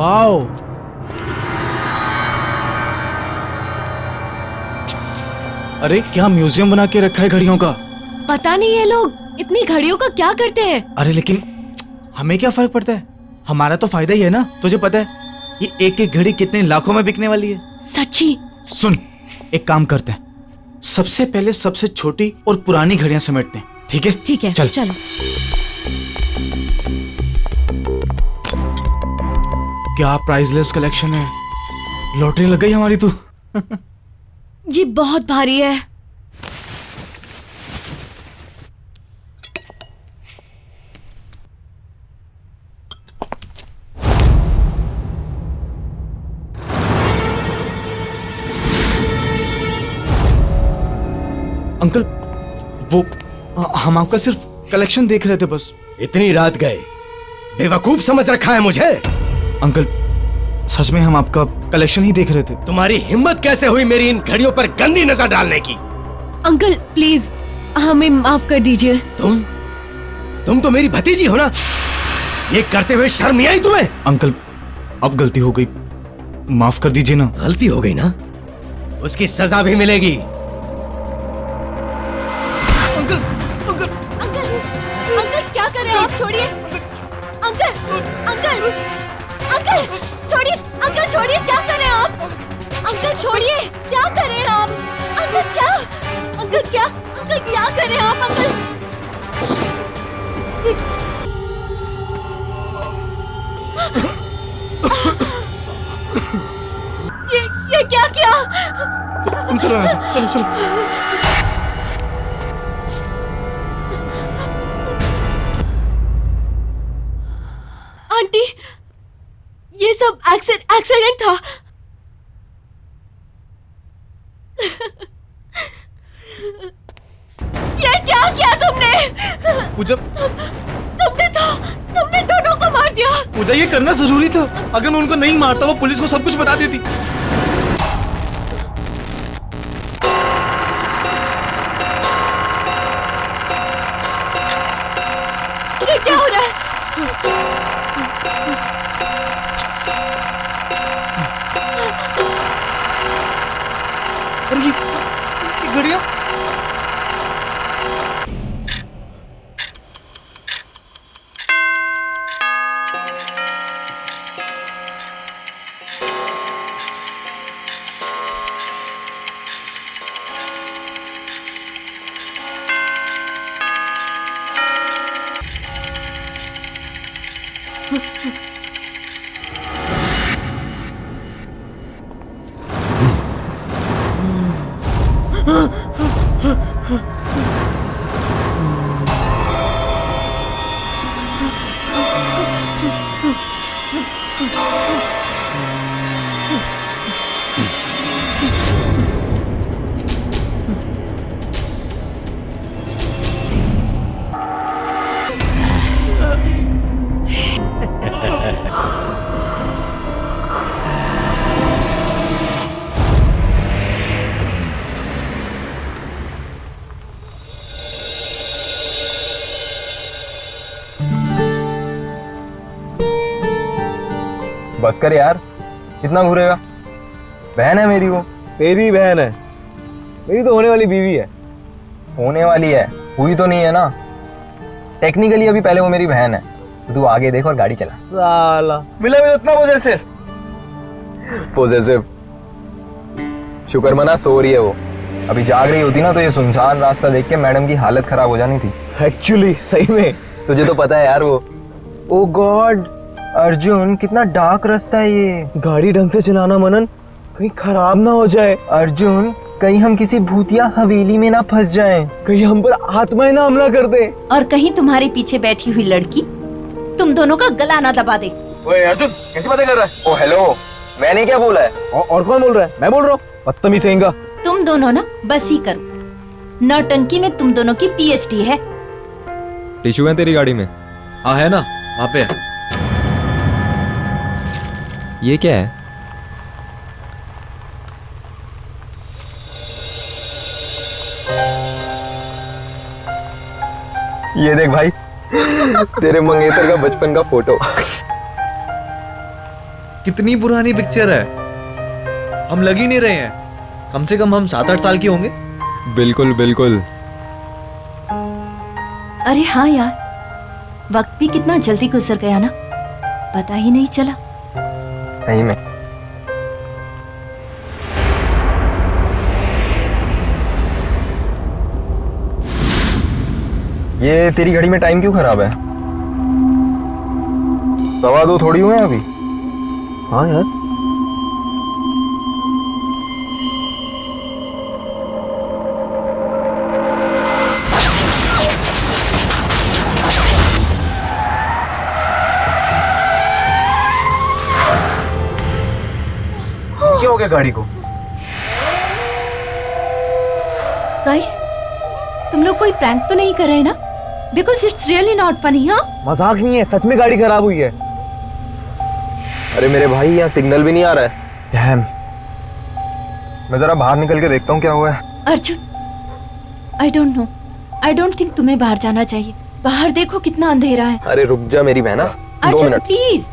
वाओ, अरे क्या म्यूजियम बना के रखा है घड़ियों का। पता नहीं ये लोग इतनी घड़ियों का क्या करते हैं। अरे लेकिन हमें क्या फर्क पड़ता है, हमारा तो फायदा ही है ना। तुझे पता है ये एक एक घड़ी कितने लाखों में बिकने वाली है। सच्ची? सुन, एक काम करते हैं, सबसे पहले सबसे छोटी और पुरानी घड़ियां समेटते हैं, ठीक है? ठीक है, चल। चलो। क्या प्राइसलेस कलेक्शन है, लॉटरी लग गई हमारी तो। ये बहुत भारी है। अंकल वो हम आपका सिर्फ कलेक्शन देख रहे थे बस। इतनी रात गए, बेवकूफ समझ रखा है मुझे? अंकल सच में हम आपका कलेक्शन ही देख रहे थे। तुम्हारी हिम्मत कैसे हुई मेरी इन घड़ियों पर गंदी नजर डालने की? अंकल प्लीज हमें माफ कर दीजिए। तुम तो मेरी भतीजी हो ना, ये करते हुए शर्म नहीं आई तुम्हें? अंकल अब गलती हो गई, माफ कर दीजिए ना। गलती हो गई ना, उसकी सजा भी मिलेगी। अंकल क्या कर रहे हैं आप? छोड़िए अंकल, अंकल, अंकल छोड़िए, अंकल छोड़िए, क्या कर रहे हैं आप? अंकल छोड़िए, क्या कर रहे हैं आप? अंकल क्या, अंकल क्या, अंकल क्या कर रहे हैं आप? अंकल ये क्या किया? तुम चलो यहाँ से, चलो चलो। आंटी ये सब एक्सीडेंट था। ये क्या किया तुमने? पूजा, तुमने दोनों को मार दिया। पूजा ये करना जरूरी था, अगर मैं उनको नहीं मारता वो पुलिस को सब कुछ बता देती। ये क्या हो रहा है? अरे ये घड़ियां, बस कर यार, कितना घूरेगा? बहन है मेरी, वो तेरी बहन है, मेरी तो होने वाली बीवी है। होने वाली है, हुई तो नहीं है ना। टेक्निकली अभी पहले वो मेरी बहन है, तो तू आगे देख और गाड़ी चला। साला मिला भी उतना पॉजेसिव। शुक्र मना सो रही है वो, अभी जाग रही होती ना तो ये सुनसान रास्ता देख के मैडम की हालत खराब हो जानी थी। एक्चुअली सही में तुझे तो पता है यार वो। ओ गॉड अर्जुन, कितना डार्क रास्ता है ये। गाड़ी ढंग से चलाना मनन, कहीं खराब ना हो जाए। अर्जुन, कहीं हम किसी भूतिया हवेली में ना फंस जाएं, कहीं हम पर आत्माएं ना हमला कर दे, और कहीं तुम्हारे पीछे बैठी हुई लड़की तुम दोनों का गला ना दबा दे। ओए अर्जुन, कैसी बातें कर रहा है? ओ हेलो, मैंने क्या बोला है? और कौन बोल रहा है? मैं बोल रहा हूँ, बदतमीज कहेंगा। तुम दोनों ना बस ही करो, नौटंकी में तुम दोनों की पीएचडी है। टिश्यू है तेरी गाड़ी में? हाँ है ना, वहाँ पे है। ये क्या है? ये देख भाई, तेरे मंगेतर का बचपन का फोटो। कितनी पुरानी पिक्चर है, हम लग ही नहीं रहे हैं। कम से कम हम 7-8 साल के होंगे। बिल्कुल बिल्कुल। अरे हाँ यार, वक्त भी कितना जल्दी गुजर गया ना, पता ही नहीं चला। सही में। ये तेरी घड़ी में टाइम क्यों खराब है? 2:15 थोड़ी हुए हैं अभी। हाँ यार। क्या हो गया गाड़ी को? गाइस, तुम लोग कोई प्रैंक तो नहीं कर रहे ना? Because it's really not funny. हाँ, मजाक नहीं है, सच में गाड़ी खराब हुई है। अरे मेरे भाई, यहाँ सिग्नल भी नहीं आ रहा है। डैम। मैं जरा बाहर निकल के देखता हूँ क्या हुआ है। Arjun, I don't know, I don't think तुम्हें बाहर जाना चाहिए। बाहर देखो कितना अंधेरा है। अरे रुक जा मेरी बहना, 2 अर्जुन मिनट। प्लीज।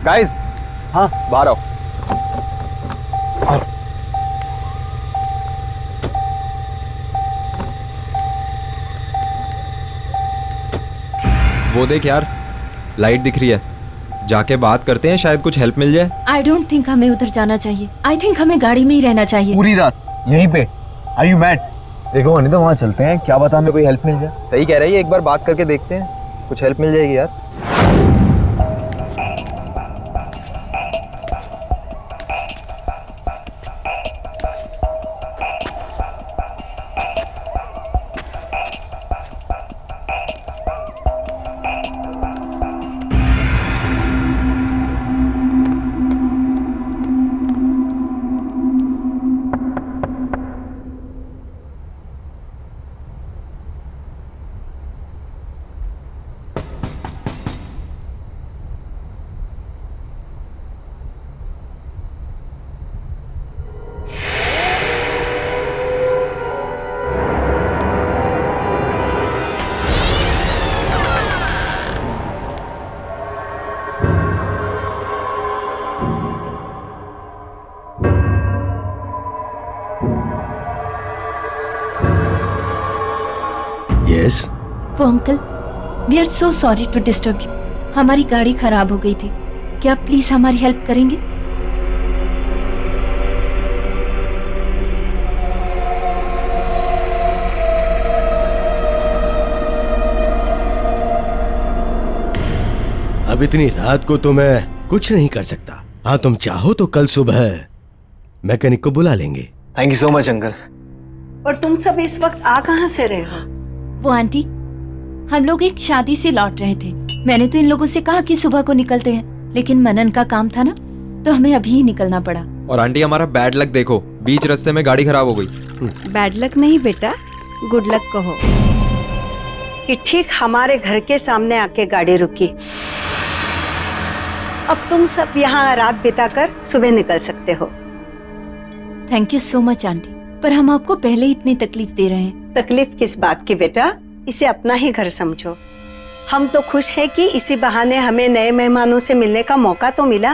गाइस, हाँ बाहर आओ। वो देख यार, लाइट दिख रही है, जाके बात करते हैं, शायद कुछ हेल्प मिल जाए। आई डोंट थिंक हमें उधर जाना चाहिए। आई थिंक हमें गाड़ी में ही रहना चाहिए। पूरी रात यहीं पे? Are you mad? देखो नहीं तो वहाँ चलते हैं, क्या पता हमें कोई हेल्प मिल जाए। सही कह रही है, एक बार बात करके देखते हैं, कुछ हेल्प मिल जाएगी यार। यस। वो uncle, we are so sorry to disturb you. हमारी गाड़ी खराब हो गई थी, क्या आप प्लीज हमारी हेल्प करेंगे? अब इतनी रात को तो मैं कुछ नहीं कर सकता। हाँ, तुम चाहो तो कल सुबह मैकेनिक को बुला लेंगे। Thank you so much uncle. और तुम सब इस वक्त आ कहाँ से रहे हो? वो आंटी, हम लोग एक शादी से लौट रहे थे। मैंने तो इन लोगों से कहा कि सुबह को निकलते हैं, लेकिन मनन का काम था ना, तो हमें अभी ही निकलना पड़ा। और आंटी, हमारा बैड लक देखो, बीच रास्ते में गाड़ी खराब हो गई। बैड लक नहीं बेटा, गुड लक कहो कि ठीक हमारे घर के सामने आके गाड़ी रुकी। अब तुम सब यहाँ रात बिताकर सुबह निकल सकते हो। Thank you so much aunty, पर हम आपको पहले ही इतनी तकलीफ दे रहे हैं। तकलीफ किस बात की बेटा, इसे अपना ही घर समझो। हम तो खुश हैं कि इसी बहाने हमें नए मेहमानों से मिलने का मौका तो मिला,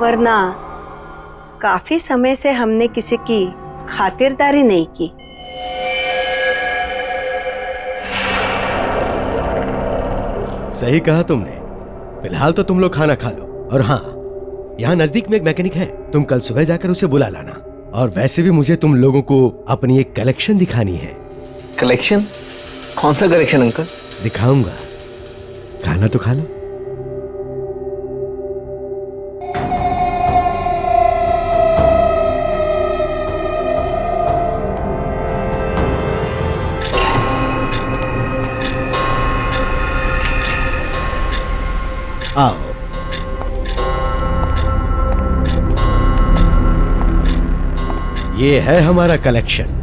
वरना काफी समय से हमने किसी की खातिरदारी नहीं की। सही कहा तुमने। फिलहाल तो तुम लोग खाना खा लो। और हाँ, यहाँ नजदीक में एक मैकेनिक है, तुम कल सुबह जाकर उसे बुला लाना। और वैसे भी मुझे तुम लोगों को अपनी एक कलेक्शन दिखानी है। कलेक्शन? कौन सा कलेक्शन अंकल? दिखाऊंगा, खाना तो खा लो। आओ। ये है हमारा कलेक्शन।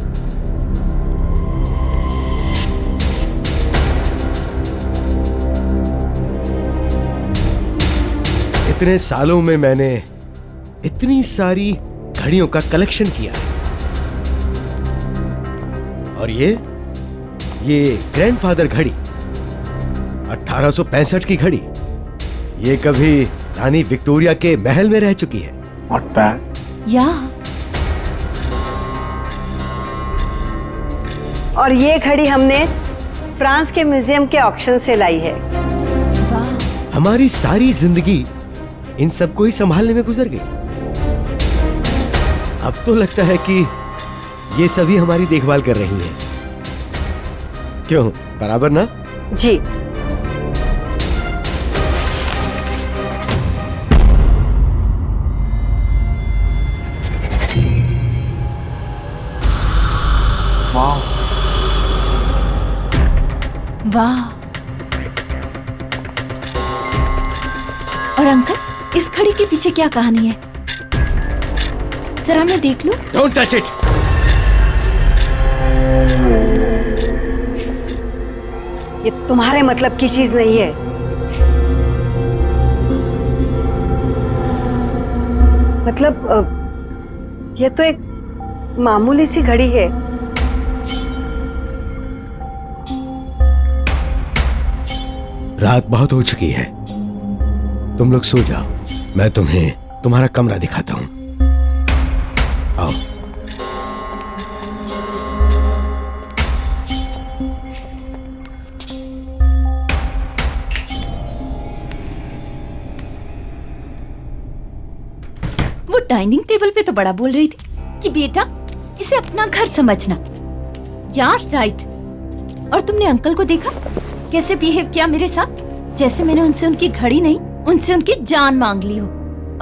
इतने सालों में मैंने इतनी सारी घड़ियों का कलेक्शन किया है। और ये ग्रैंडफादर घड़ी 1865 की घड़ी, ये कभी रानी विक्टोरिया के महल में रह चुकी है। Not bad. या और ये घड़ी हमने फ्रांस के म्यूजियम के ऑक्शन से लाई है। हमारी सारी जिंदगी इन सबको ही संभालने में गुजर गई। अब तो लगता है कि ये सभी हमारी देखभाल कर रही हैं। क्यों, बराबर ना? जी। वाह। और अंकल, इस घड़ी के पीछे क्या कहानी है? जरा मैं देख लूं। Don't touch it. ये तुम्हारे मतलब की चीज नहीं है। मतलब ये तो एक मामूली सी घड़ी है। रात बहुत हो चुकी है, तुम लोग सो जाओ। मैं तुम्हें तुम्हारा कमरा दिखाता हूं। आओ। वो डाइनिंग टेबल पे तो बड़ा बोल रही थी कि बेटा इसे अपना घर समझना। यार राइट। और तुमने अंकल को देखा कैसे बिहेव किया मेरे साथ, जैसे मैंने उनसे उनकी घड़ी नहीं, उनसे उनकी जान मांग ली हो।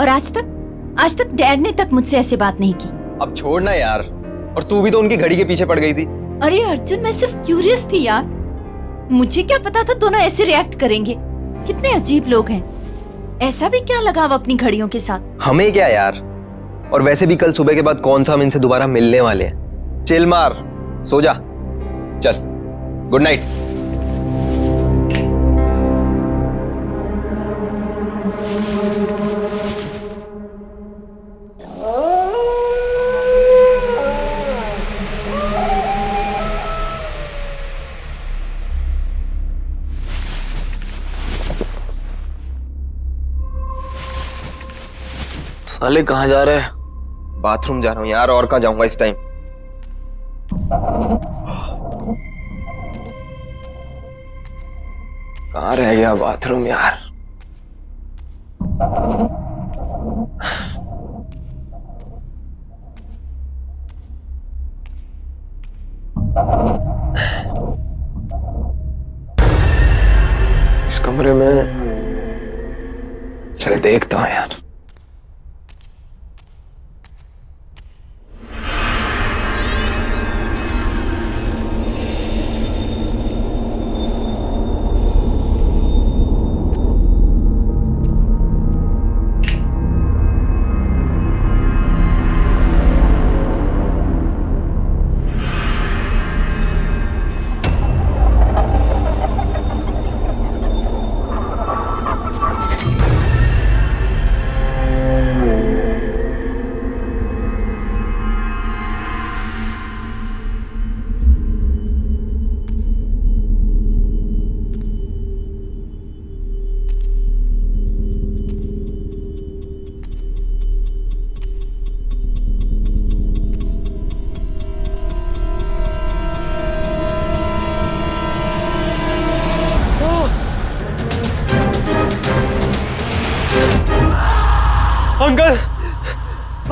और आज तक डैड ने तक मुझसे ऐसे बात नहीं की। अब छोड़ना यार, और तू भी तो उनकी घड़ी के पीछे पड़ गई थी। अरे अर्जुन, मैं सिर्फ क्यूरियस थी यार, मुझे क्या पता था दोनों ऐसे रिएक्ट करेंगे। कितने अजीब लोग हैं। ऐसा भी क्या लगाव अपनी घड़ियों के साथ? हमें क्या यार, और वैसे भी कल सुबह के बाद कौन सा हम इनसे दोबारा मिलने वाले हैं। चिल मार, सो जा, चल, गुड नाइट। साले कहाँ जा रहे हैं? बाथरूम जा रहा हूँ यार, और कहाँ जाऊंगा इस टाइम। कहाँ रह गया बाथरूम यार? इस कमरे में, चल देखता हूँ यार।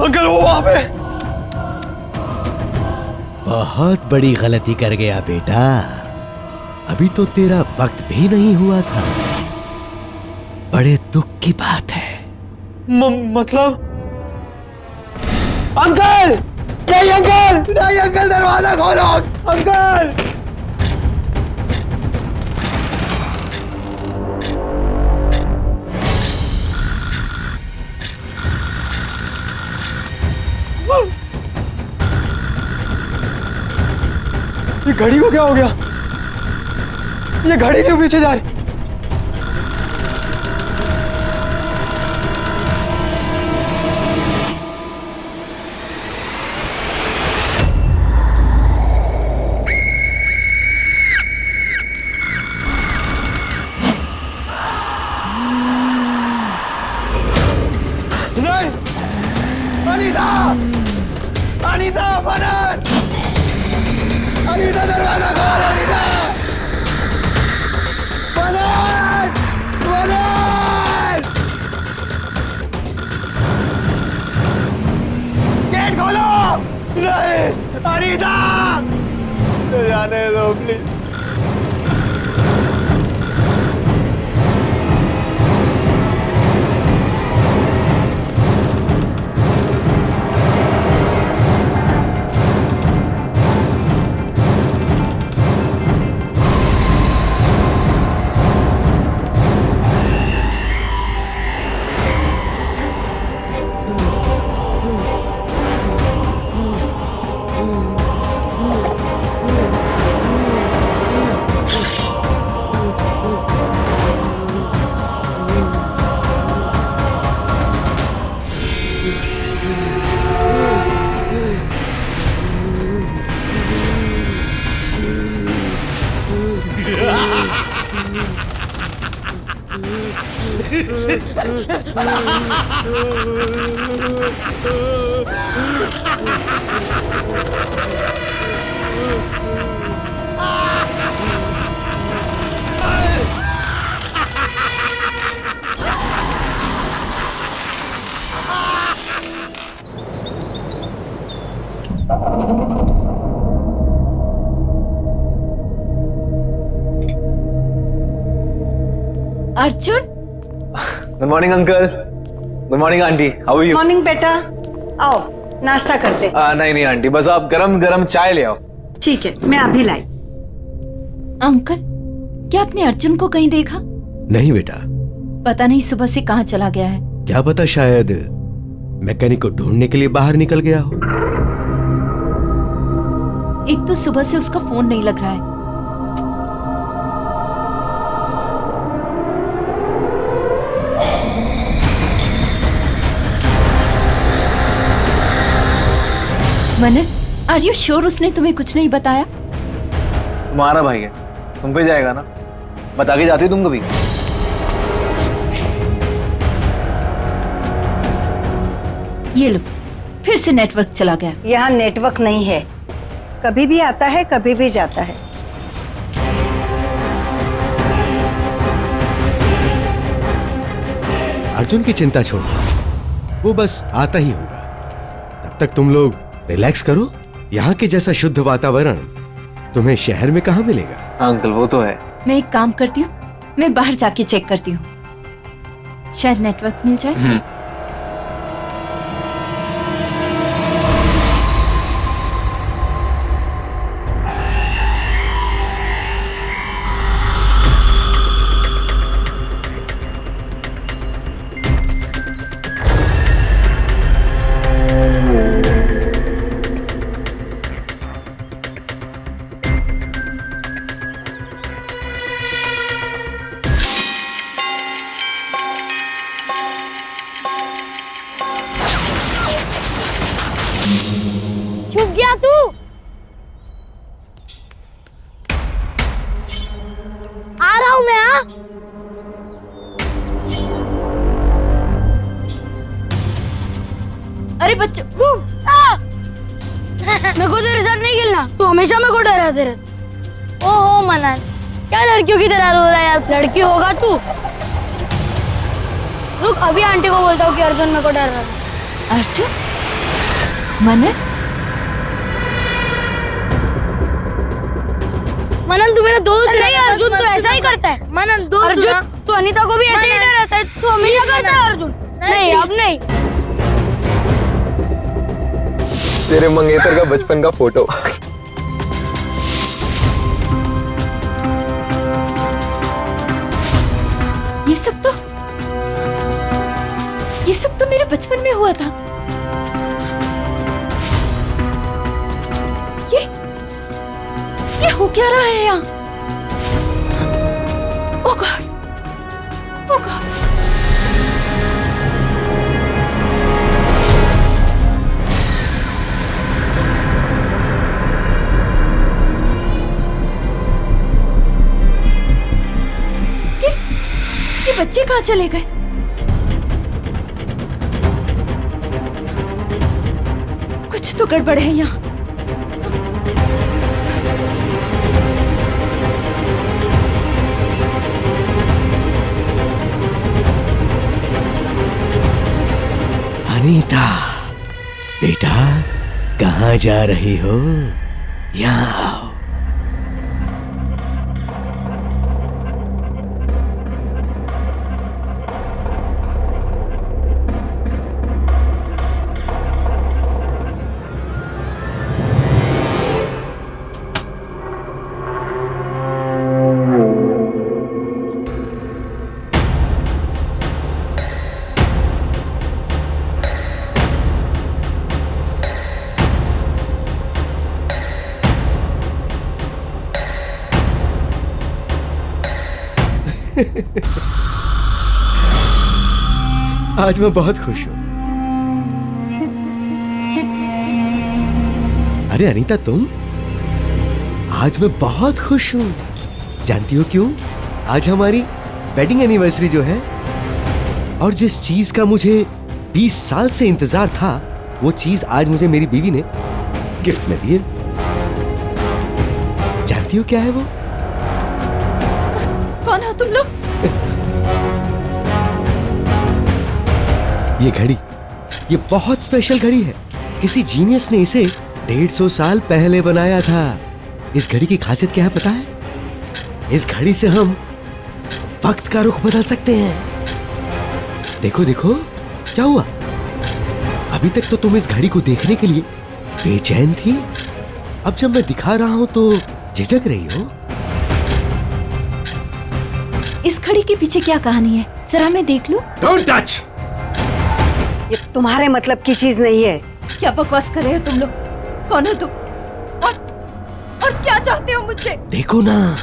अंकल वो वहां पे। बहुत बड़ी गलती कर गया बेटा, अभी तो तेरा वक्त भी नहीं हुआ था। बड़े दुख की बात है। मतलब अंकल, नहीं अंकल, नहीं अंकल, दरवाजा खोलो अंकल। ये घड़ी को क्या हो गया? ये घड़ी क्यों पीछे जा रही? अनीता मनन, अनीता दरवाजा खोल, अनीता मनन, मनन, गेट खोलो। नहीं अनीता, जाने दो please. Arjun, good morning uncle, good morning aunty, how are you? Morning बेटा, आओ नाश्ता करते। नहीं नहीं आंटी, बस आप गरम गरम चाय ले आओ। ठीक है, मैं अभी लाई। अंकल, क्या आपने अर्जुन को कहीं देखा? नहीं बेटा, पता नहीं सुबह से कहाँ चला गया है। क्या पता, शायद मैकेनिक को ढूंढने के लिए बाहर निकल गया हो। एक तो सुबह से उसका फोन नहीं लग रहा है। मनन, आर यू श्योर उसने तुम्हें कुछ नहीं बताया? तुम्हारा भाई है, तुम पे जाएगा ना, बता के जाती हो तुम कभी? ये लो, फिर से नेटवर्क चला गया। यहाँ नेटवर्क नहीं है, कभी भी आता है कभी भी जाता है। अर्जुन की चिंता छोड़ो, वो बस आता ही होगा। तब तक तुम लोग रिलैक्स करो। यहाँ के जैसा शुद्ध वातावरण तुम्हें शहर में कहाँ मिलेगा। अंकल वो तो है। मैं एक काम करती हूँ, मैं बाहर जाके चेक करती हूँ, शायद नेटवर्क मिल जाए। छुप गया तू। आ रहा हूं मैं। हाँ, अरे बच्चे, मेरे को तेरे साथ नहीं खेलना, तू हमेशा मेरे को डराते रहता। ओहो मनन, क्या लड़कियों की तरह रो रहा है यार। लड़की होगा तू। रुक, अभी आंटी को बोलता हूँ कि अर्जुन मेरे को डर रहा है। अर्जुन? मनन? मनन तू मेरा दोस्त नहीं। अर्जुन तो ऐसा ही करता है। मनन दोस्त अर्जुन, तू अनीता को भी ऐसे ही डराता है। तू हमेशा करता है अर्जुन। नहीं अब नहीं। तेरे मंगेतर का बचपन का फोटो। ये सब तो मेरे बचपन में हुआ था। ये हो क्या रहा है यहाँ? ओह गॉड, ओह गॉड। ये बच्चे कहाँ चले गए? कुछ तो गड़बड़ है यहाँ। अनीता बेटा, कहाँ जा रही हो? यहाँ आओ। आज मैं बहुत खुश हूं। अरे अनीता, तुम? आज मैं बहुत खुश हूं। जानती हो क्यों? आज हमारी वेडिंग एनिवर्सरी जो है, और जिस चीज का मुझे 20 साल से इंतजार था, वो चीज आज मुझे मेरी बीवी ने गिफ्ट में दी है। जानती हो क्या है वो? कौन हो तुम लोग? ये घड़ी, ये बहुत स्पेशल घड़ी है। किसी जीनियस ने इसे 150 साल पहले बनाया था। इस घड़ी की खासियत क्या है पता है? इस घड़ी से हम वक्त का रुख बदल सकते हैं। देखो देखो, क्या हुआ? अभी तक तो तुम इस घड़ी को देखने के लिए बेचैन थी। अब जब मैं दिखा रहा हूं तो झिझक रही हो। इस घड़ी के पीछे क्या कहानी है? जरा मैं देख लूं। Don't touch! ये तुम्हारे मतलब की चीज नहीं है। क्या बकवास कर रहे हो तुम लोग? कौन हो तुम? और क्या चाहते हो मुझसे? देखो ना,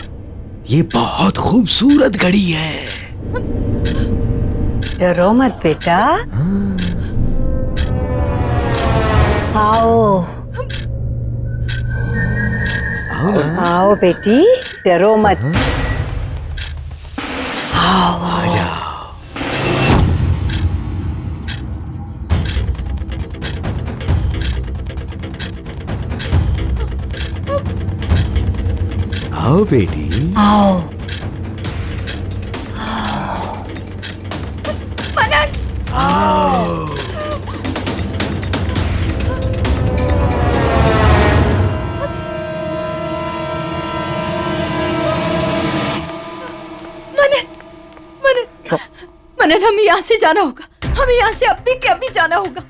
ये बहुत खूबसूरत घड़ी है। डरो मत बेटा। आओ आओ बेटी, डरो मत। आओ आ जाओ। आओ बेटी, आओ। मनन! आओ। मनन, हमें यहाँ से जाना होगा। हमें यहाँ से अभी के अभी जाना होगा।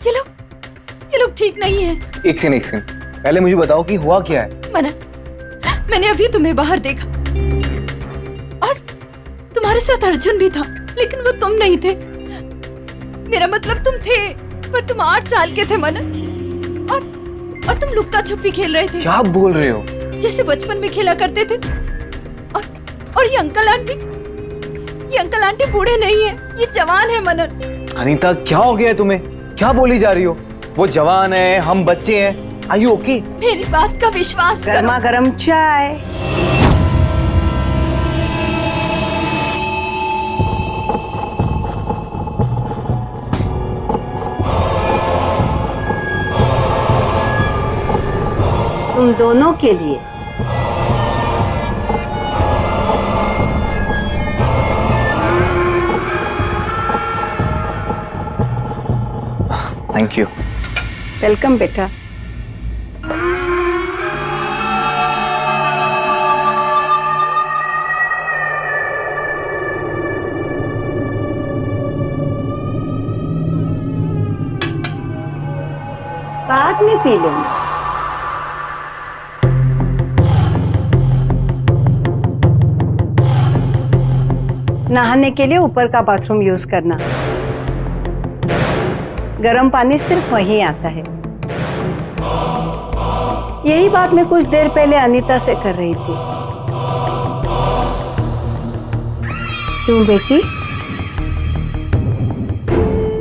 ये लोग ठीक नहीं है। एक सेकंड, पहले मुझे बताओ कि हुआ क्या है। मनन, मैंने अभी तुम्हें बाहर देखा और तुम्हारे साथ अर्जुन भी था, लेकिन वो तुम नहीं थे। मेरा मतलब तुम थे, पर तुम 8 साल के थे मनन, और तुम लुक्का छुपी खेल रहे थे। क्या बोल रहे हो? जैसे बचपन में खेला करते थे। और ये अंकल आंटी बूढ़े नहीं है, ये जवान है मनन। अनीता, क्या हो गया है तुम्हें? क्या बोली जा रही हो? वो जवान है, हम बच्चे हैं। Are you okay? मेरी बात का विश्वास करो। गर्मा गर्म चाय। तुम दोनों के लिए। Thank you. वेलकम बेटा। बाद में पी लेना। नहाने के लिए ऊपर का बाथरूम यूज करना। गर्म पानी सिर्फ वहीं आता है। यही बात मैं कुछ देर पहले अनीता से कर रही थी। क्यों बेटी,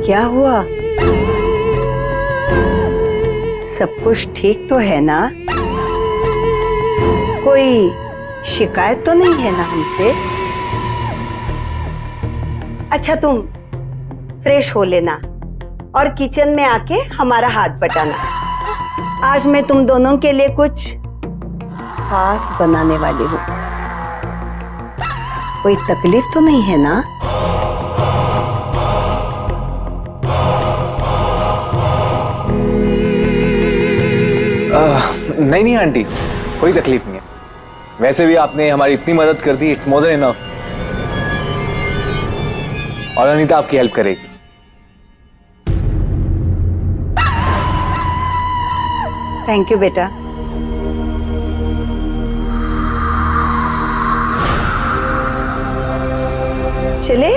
क्या हुआ? सब कुछ ठीक तो है ना? कोई शिकायत तो नहीं है ना हमसे? अच्छा, तुम फ्रेश हो लेना और किचन में आके हमारा हाथ बटाना। आज मैं तुम दोनों के लिए कुछ खास बनाने वाली हूँ। कोई तकलीफ तो नहीं है ना? नहीं नहीं आंटी, कोई तकलीफ नहीं है। वैसे भी आपने हमारी इतनी मदद कर दी, इट्स मोर देन इनफ। और अनीता आपकी हेल्प करेगी। थैंक यू बेटा। चले?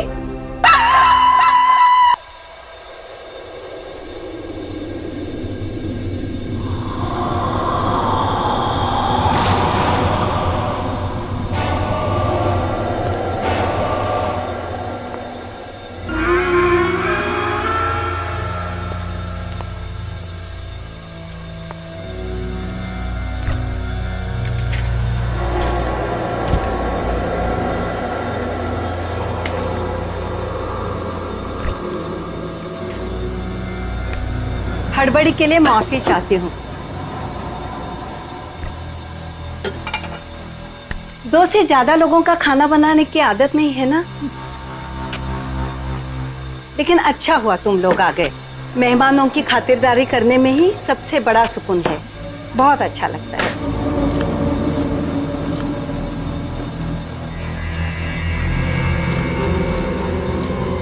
हड़बड़ी के लिए माफी चाहती हूँ। 2 से ज्यादा लोगों का खाना बनाने की आदत नहीं है ना, लेकिन अच्छा हुआ तुम लोग आ गए। मेहमानों की खातिरदारी करने में ही सबसे बड़ा सुकून है। बहुत अच्छा लगता है।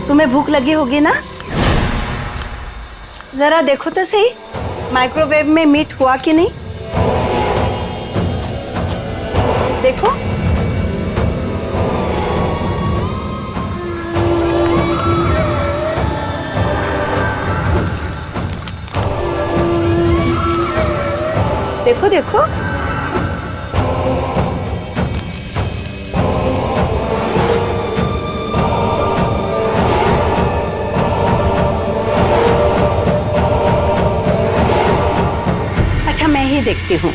तुम्हें भूख लगी होगी ना? जरा देखो तो सही, माइक्रोवेव में मीट हुआ कि नहीं। देखो। देखो देखो। अच्छा, मैं ही देखती हूँ।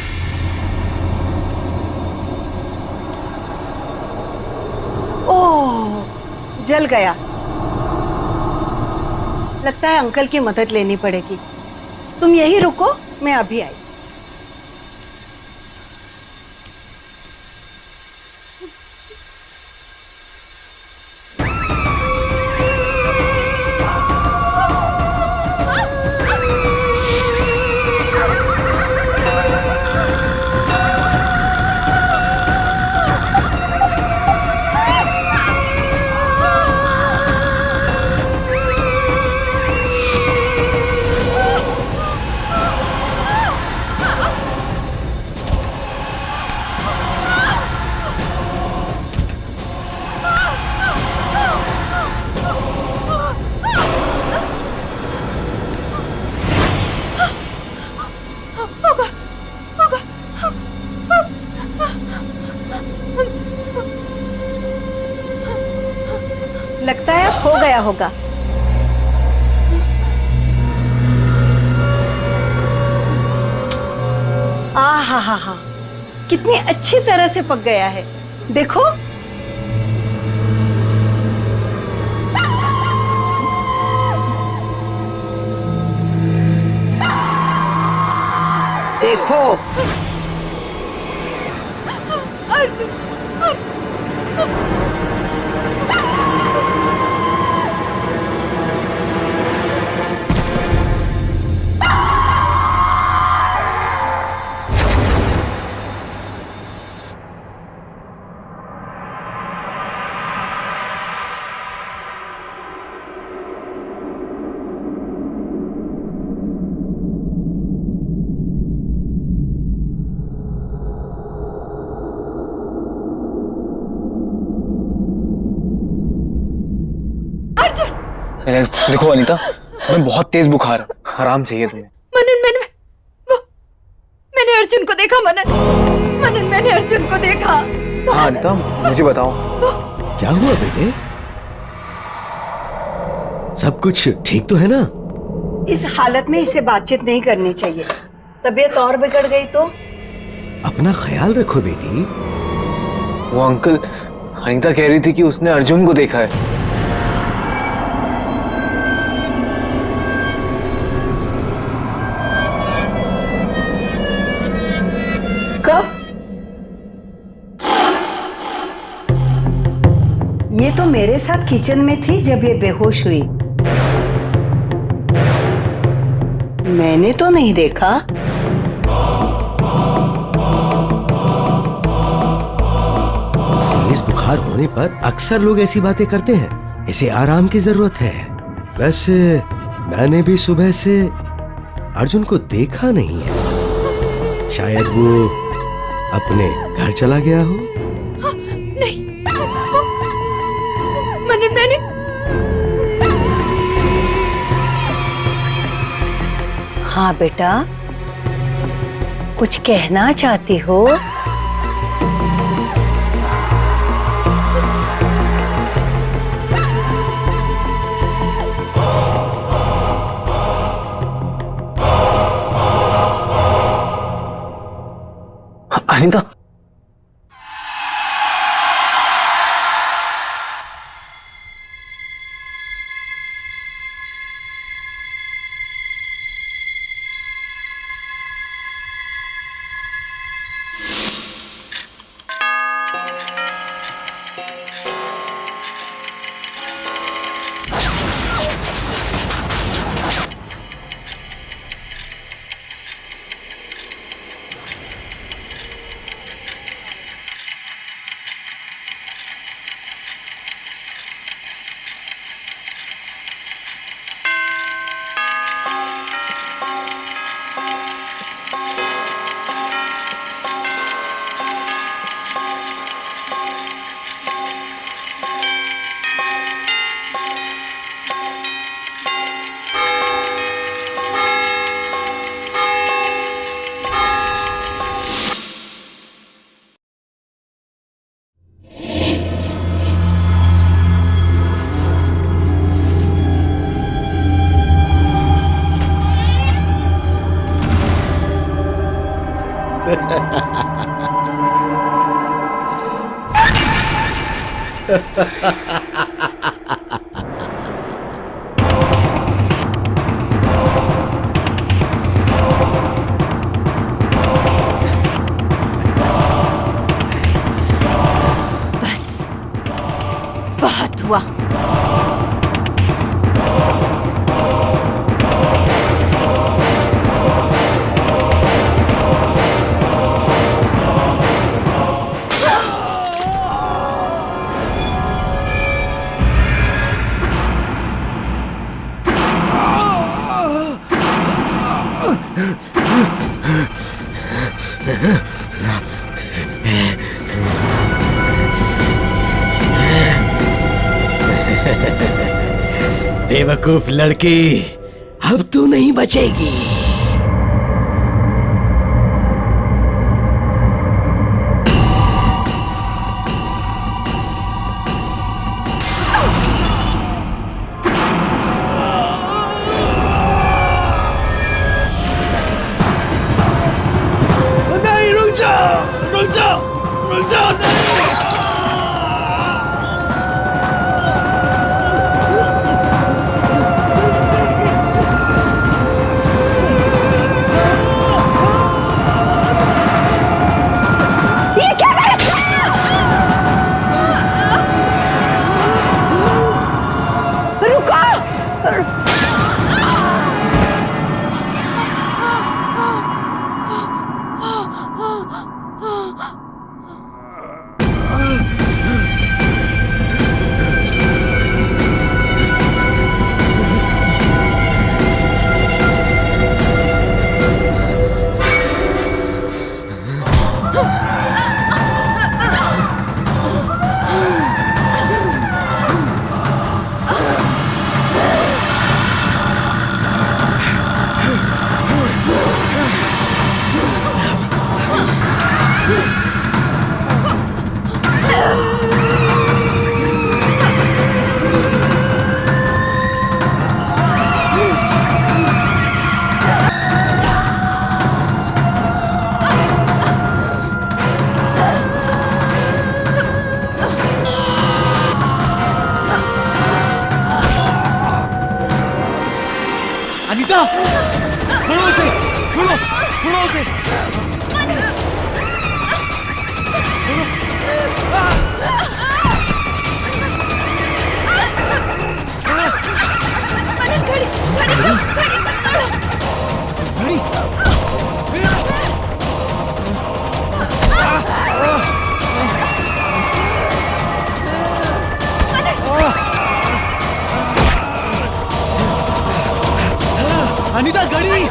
ओह, जल गया। लगता है अंकल की मदद लेनी पड़ेगी। तुम यही रुको, मैं अभी आई। लगता है हो गया होगा। हा हा हा, कितनी अच्छी तरह से पक गया है। देखो। देखो। देखो अनीता, मैं बहुत तेज बुखार है, आराम चाहिए तुम्हें। मैंने अर्जुन को देखा। मनन मैंने अर्जुन को देखा। हाँ अनीता, मुझे बताओ क्या हुआ बेटे? सब कुछ ठीक तो है ना? इस हालत में इसे बातचीत नहीं करनी चाहिए। तबीयत और बिगड़ गई तो? अपना ख्याल रखो बेटी। वो अंकल, अनीता कह रही थी कि उसने अर्जुन को देखा है। तो मेरे साथ किचन में थी जब ये बेहोश हुई। मैंने तो नहीं देखा। तेज बुखार होने पर अक्सर लोग ऐसी बातें करते हैं। इसे आराम की जरूरत है। वैसे मैंने भी सुबह से अर्जुन को देखा नहीं है। शायद वो अपने घर चला गया हो। नहीं, मैंने हाँ बेटा, कुछ कहना चाहती हो? अनिता, बस बहुत हुआ। बेवकूफ लड़की, अब तू नहीं बचेगी। नहीं, रुक जाओ, रुक जाओ, रुक जाओ, नहीं। अनीता, छोड़ो उसे, छोड़ो, छोड़ो उसे। अनीता घड़ी।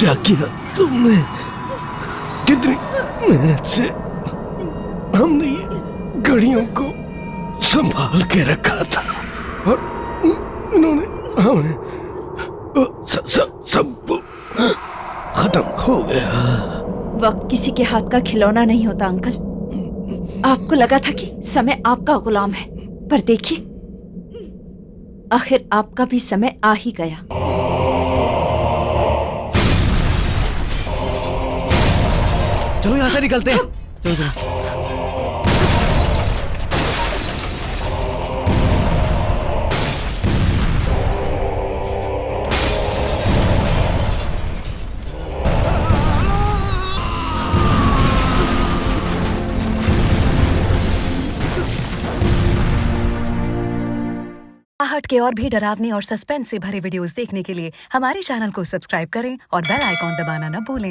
क्या किया तुमने? कितनी मेहनत से हमने ये घड़ियों को संभाल के रखा था और इन्होंने हमें सब खत्म हो गया। वक्त किसी के हाथ का खिलौना नहीं होता अंकल। आपको लगा था कि समय आपका गुलाम है, पर देखिए आखिर आपका भी समय आ ही गया। चलो यहाँ से निकलते हैं। चलो चलो। आहट के और भी डरावने और सस्पेंस से भरे वीडियोस देखने के लिए हमारे चैनल को सब्सक्राइब करें और बेल आइकॉन दबाना न भूलें।